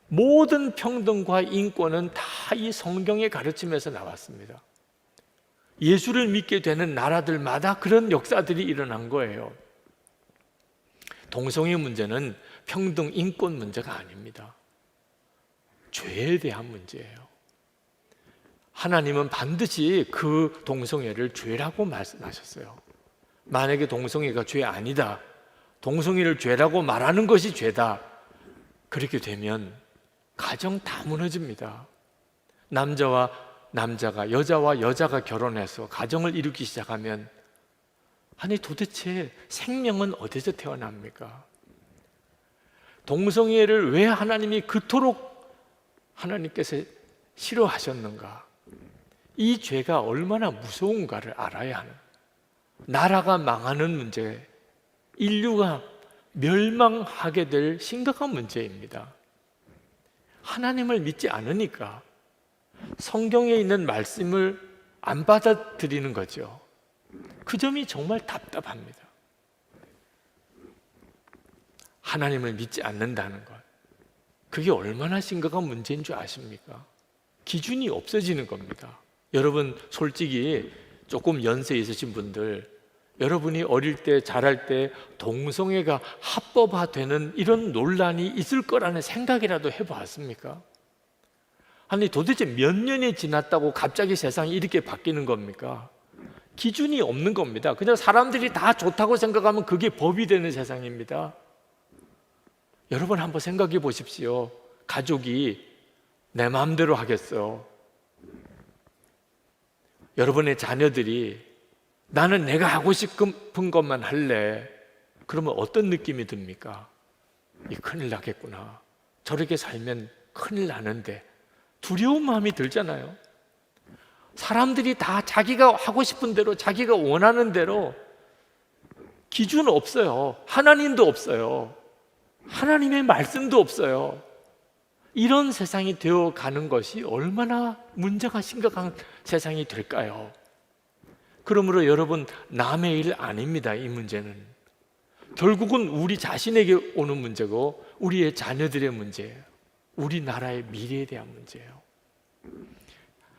모든 평등과 인권은 다 이 성경의 가르침에서 나왔습니다. 예수를 믿게 되는 나라들마다 그런 역사들이 일어난 거예요. 동성애 문제는 평등, 인권 문제가 아닙니다. 죄에 대한 문제예요. 하나님은 반드시 그 동성애를 죄라고 말씀하셨어요. 만약에 동성애가 죄 아니다, 동성애를 죄라고 말하는 것이 죄다, 그렇게 되면 가정 다 무너집니다. 남자와 남자가, 여자와 여자가 결혼해서 가정을 이루기 시작하면 아니 도대체 생명은 어디서 태어납니까? 동성애를 왜 하나님이 그토록 하나님께서 싫어하셨는가? 이 죄가 얼마나 무서운가를 알아야 하는, 나라가 망하는 문제, 인류가 멸망하게 될 심각한 문제입니다. 하나님을 믿지 않으니까 성경에 있는 말씀을 안 받아들이는 거죠. 그 점이 정말 답답합니다. 하나님을 믿지 않는다는 것, 그게 얼마나 심각한 문제인 줄 아십니까? 기준이 없어지는 겁니다. 여러분 솔직히 조금 연세 있으신 분들, 여러분이 어릴 때 자랄 때 동성애가 합법화되는 이런 논란이 있을 거라는 생각이라도 해보았습니까? 아니 도대체 몇 년이 지났다고 갑자기 세상이 이렇게 바뀌는 겁니까? 기준이 없는 겁니다. 그냥 사람들이 다 좋다고 생각하면 그게 법이 되는 세상입니다. 여러분 한번 생각해 보십시오. 가족이 내 마음대로 하겠어. 여러분의 자녀들이 나는 내가 하고 싶은 것만 할래. 그러면 어떤 느낌이 듭니까? 이 큰일 나겠구나. 저렇게 살면 큰일 나는데. 두려운 마음이 들잖아요. 사람들이 다 자기가 하고 싶은 대로, 자기가 원하는 대로, 기준 없어요. 하나님도 없어요. 하나님의 말씀도 없어요. 이런 세상이 되어 가는 것이 얼마나 문제가 심각한 세상이 될까요? 그러므로 여러분, 남의 일 아닙니다. 이 문제는 결국은 우리 자신에게 오는 문제고 우리의 자녀들의 문제예요. 우리나라의 미래에 대한 문제예요.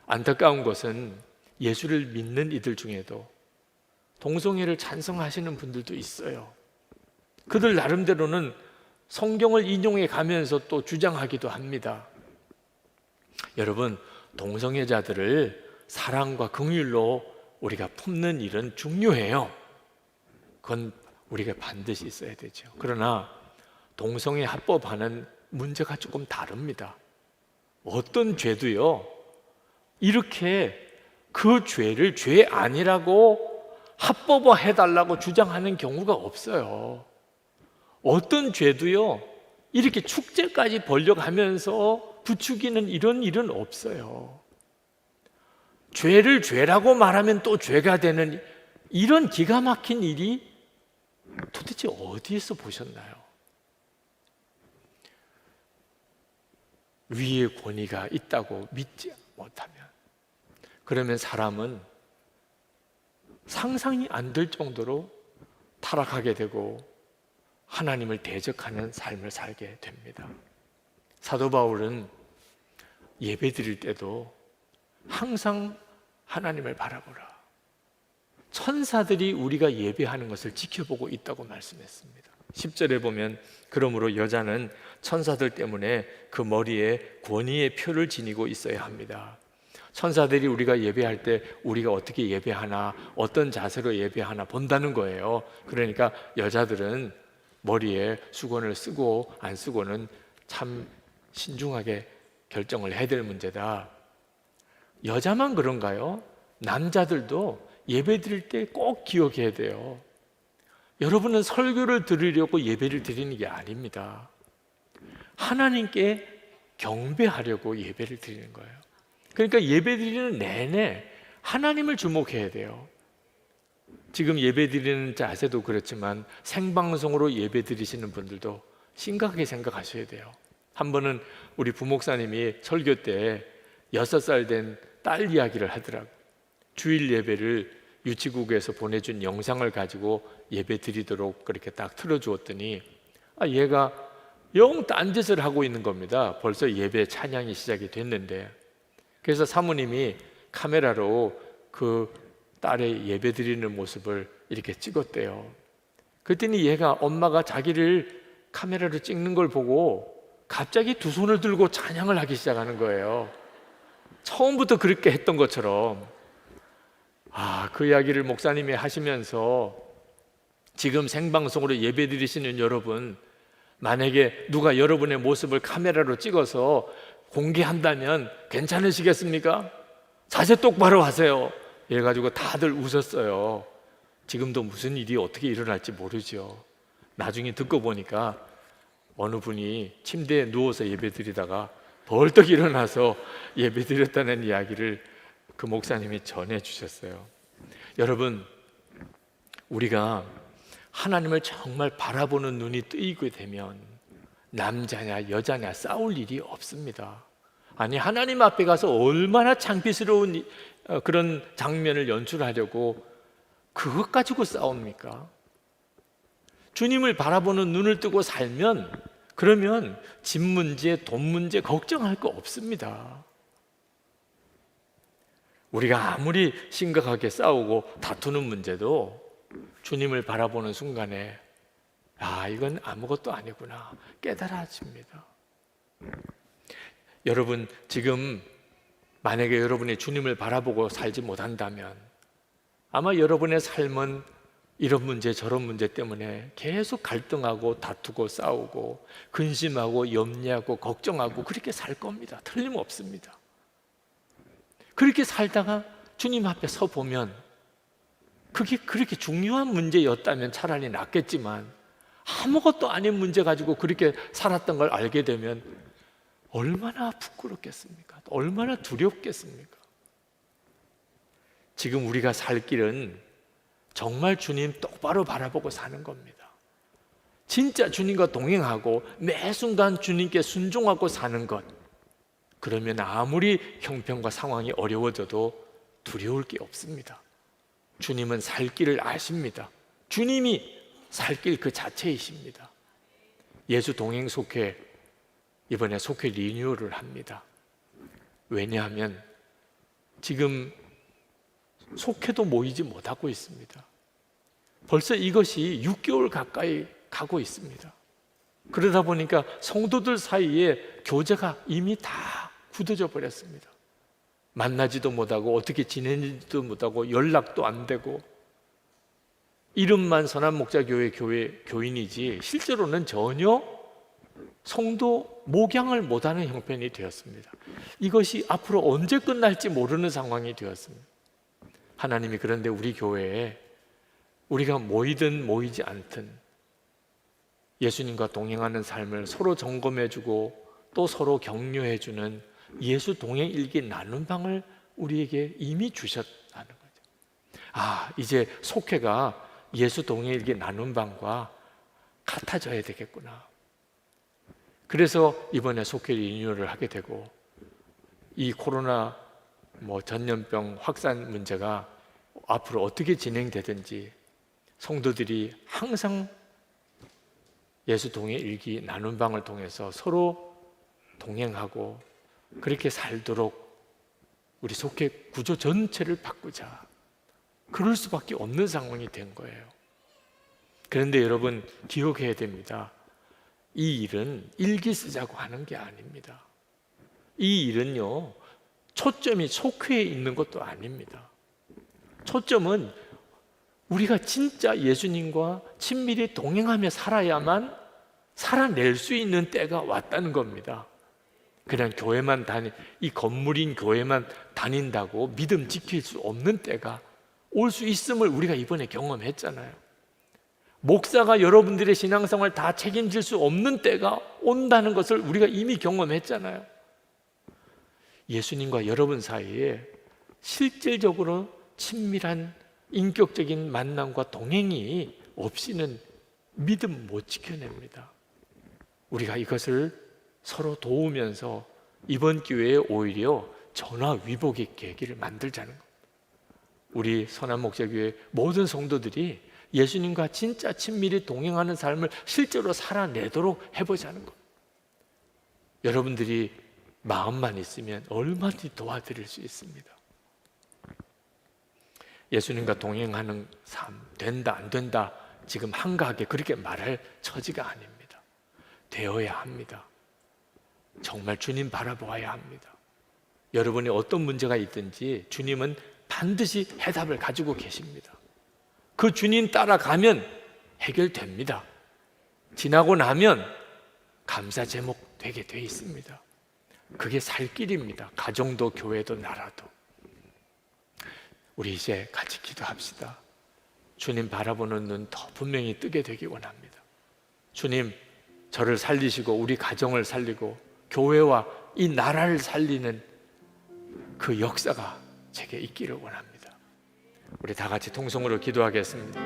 안타까운 것은 예수를 믿는 이들 중에도 동성애를 찬성하시는 분들도 있어요. 그들 나름대로는 성경을 인용해 가면서 또 주장하기도 합니다. 여러분, 동성애자들을 사랑과 긍휼로 우리가 품는 일은 중요해요. 그건 우리가 반드시 있어야 되죠. 그러나 동성애 합법화는 문제가 조금 다릅니다. 어떤 죄도요, 이렇게 그 죄를 죄 아니라고 합법화 해달라고 주장하는 경우가 없어요. 어떤 죄도요, 이렇게 축제까지 벌려가면서 부추기는 이런 일은 없어요. 죄를 죄라고 말하면 또 죄가 되는 이런 기가 막힌 일이 도대체 어디에서 보셨나요? 위의 권위가 있다고 믿지 못하면, 그러면 사람은 상상이 안 될 정도로 타락하게 되고 하나님을 대적하는 삶을 살게 됩니다. 사도 바울은 예배 드릴 때도 항상 하나님을 바라보라. 천사들이 우리가 예배하는 것을 지켜보고 있다고 말씀했습니다. 10절에 보면 그러므로 여자는 천사들 때문에 그 머리에 권위의 표를 지니고 있어야 합니다. 천사들이 우리가 예배할 때 우리가 어떻게 예배하나, 어떤 자세로 예배하나 본다는 거예요. 그러니까 여자들은 머리에 수건을 쓰고 안 쓰고는 참 신중하게 결정을 해야 될 문제다. 여자만 그런가요? 남자들도 예배 드릴 때 꼭 기억해야 돼요. 여러분은 설교를 들으려고 예배를 드리는 게 아닙니다. 하나님께 경배하려고 예배를 드리는 거예요. 그러니까 예배 드리는 내내 하나님을 주목해야 돼요. 지금 예배 드리는 자세도 그렇지만 생방송으로 예배 드리시는 분들도 심각하게 생각하셔야 돼요. 한 번은 우리 부목사님이 설교 때 6살 된 딸 이야기를 하더라고요. 주일 예배를 유치국에서 보내준 영상을 가지고 예배 드리도록 그렇게 딱 틀어주었더니 얘가 영 딴짓을 하고 있는 겁니다. 벌써 예배 찬양이 시작이 됐는데. 그래서 사모님이 카메라로 그 딸의 예배 드리는 모습을 이렇게 찍었대요. 그랬더니 얘가 엄마가 자기를 카메라로 찍는 걸 보고 갑자기 두 손을 들고 찬양을 하기 시작하는 거예요. 처음부터 그렇게 했던 것처럼. 그 이야기를 목사님이 하시면서 지금 생방송으로 예배 드리시는 여러분, 만약에 누가 여러분의 모습을 카메라로 찍어서 공개한다면 괜찮으시겠습니까? 자세 똑바로 하세요. 이래가지고 다들 웃었어요. 지금도 무슨 일이 어떻게 일어날지 모르죠. 나중에 듣고 보니까 어느 분이 침대에 누워서 예배드리다가 벌떡 일어나서 예배드렸다는 이야기를 그 목사님이 전해 주셨어요. 여러분, 우리가 하나님을 정말 바라보는 눈이 뜨이게 되면 남자냐 여자냐 싸울 일이 없습니다. 아니, 하나님 앞에 가서 얼마나 창피스러운 그런 장면을 연출하려고 그것 가지고 싸웁니까? 주님을 바라보는 눈을 뜨고 살면, 그러면 집 문제, 돈 문제 걱정할 거 없습니다. 우리가 아무리 심각하게 싸우고 다투는 문제도 주님을 바라보는 순간에 이건 아무것도 아니구나 깨달아집니다. 여러분, 지금 만약에 여러분이 주님을 바라보고 살지 못한다면 아마 여러분의 삶은 이런 문제 저런 문제 때문에 계속 갈등하고 다투고 싸우고 근심하고 염려하고 걱정하고 그렇게 살 겁니다. 틀림없습니다. 그렇게 살다가 주님 앞에 서 보면 그게 그렇게 중요한 문제였다면 차라리 낫겠지만 아무것도 아닌 문제 가지고 그렇게 살았던 걸 알게 되면 얼마나 부끄럽겠습니까? 얼마나 두렵겠습니까? 지금 우리가 살 길은 정말 주님 똑바로 바라보고 사는 겁니다. 진짜 주님과 동행하고 매 순간 주님께 순종하고 사는 것. 그러면 아무리 형편과 상황이 어려워져도 두려울 게 없습니다. 주님은 살 길을 아십니다. 주님이 살 길 그 자체이십니다. 예수 동행 속회, 이번에 속회 리뉴얼을 합니다. 왜냐하면 지금 속회도 모이지 못하고 있습니다. 벌써 이것이 6개월 가까이 가고 있습니다. 그러다 보니까 성도들 사이에 교제가 이미 다 굳어져 버렸습니다. 만나지도 못하고 어떻게 지내지도 못하고 연락도 안 되고 이름만 선한목자교회 교인이지 실제로는 전혀 성도 목양을 못하는 형편이 되었습니다. 이것이 앞으로 언제 끝날지 모르는 상황이 되었습니다. 하나님이 그런데 우리 교회에 우리가 모이든 모이지 않든 예수님과 동행하는 삶을 서로 점검해주고 또 서로 격려해주는 예수 동행 일기 나눈 방을 우리에게 이미 주셨다는 거죠. 이제 속회가 예수 동행 일기 나눈 방과 같아져야 되겠구나. 그래서 이번에 속회 리뉴얼을 하게 되고 이 코로나 전염병 확산 문제가 앞으로 어떻게 진행되든지 성도들이 항상 예수 동행 일기 나눈 방을 통해서 서로 동행하고 그렇게 살도록 우리 속회 구조 전체를 바꾸자. 그럴 수밖에 없는 상황이 된 거예요. 그런데 여러분 기억해야 됩니다. 이 일은 일기 쓰자고 하는 게 아닙니다. 이 일은요, 초점이 속회에 있는 것도 아닙니다. 초점은 우리가 진짜 예수님과 친밀히 동행하며 살아야만 살아낼 수 있는 때가 왔다는 겁니다. 그냥 교회만 이 건물인 교회만 다닌다고 믿음 지킬 수 없는 때가 올 수 있음을 우리가 이번에 경험했잖아요. 목사가 여러분들의 신앙생활 다 책임질 수 없는 때가 온다는 것을 우리가 이미 경험했잖아요. 예수님과 여러분 사이에 실질적으로 친밀한 인격적인 만남과 동행이 없이는 믿음 못 지켜냅니다. 우리가 이것을 서로 도우면서 이번 기회에 오히려 전화위복의 계기를 만들자는 겁니다. 우리 선한목자교회 모든 성도들이 예수님과 진짜 친밀히 동행하는 삶을 실제로 살아내도록 해보자는 겁니다. 여러분들이 마음만 있으면 얼마든지 도와드릴 수 있습니다. 예수님과 동행하는 삶 된다 안 된다 지금 한가하게 그렇게 말할 처지가 아닙니다. 되어야 합니다. 정말 주님 바라보아야 합니다. 여러분이 어떤 문제가 있든지 주님은 반드시 해답을 가지고 계십니다. 그 주님 따라가면 해결됩니다. 지나고 나면 감사 제목 되게 돼 있습니다. 그게 살 길입니다. 가정도 교회도 나라도. 우리 이제 같이 기도합시다. 주님 바라보는 눈 더 분명히 뜨게 되기 원합니다. 주님, 저를 살리시고 우리 가정을 살리고 교회와 이 나라를 살리는 그 역사가 제게 있기를 원합니다. 우리 다 같이 통성으로 기도하겠습니다.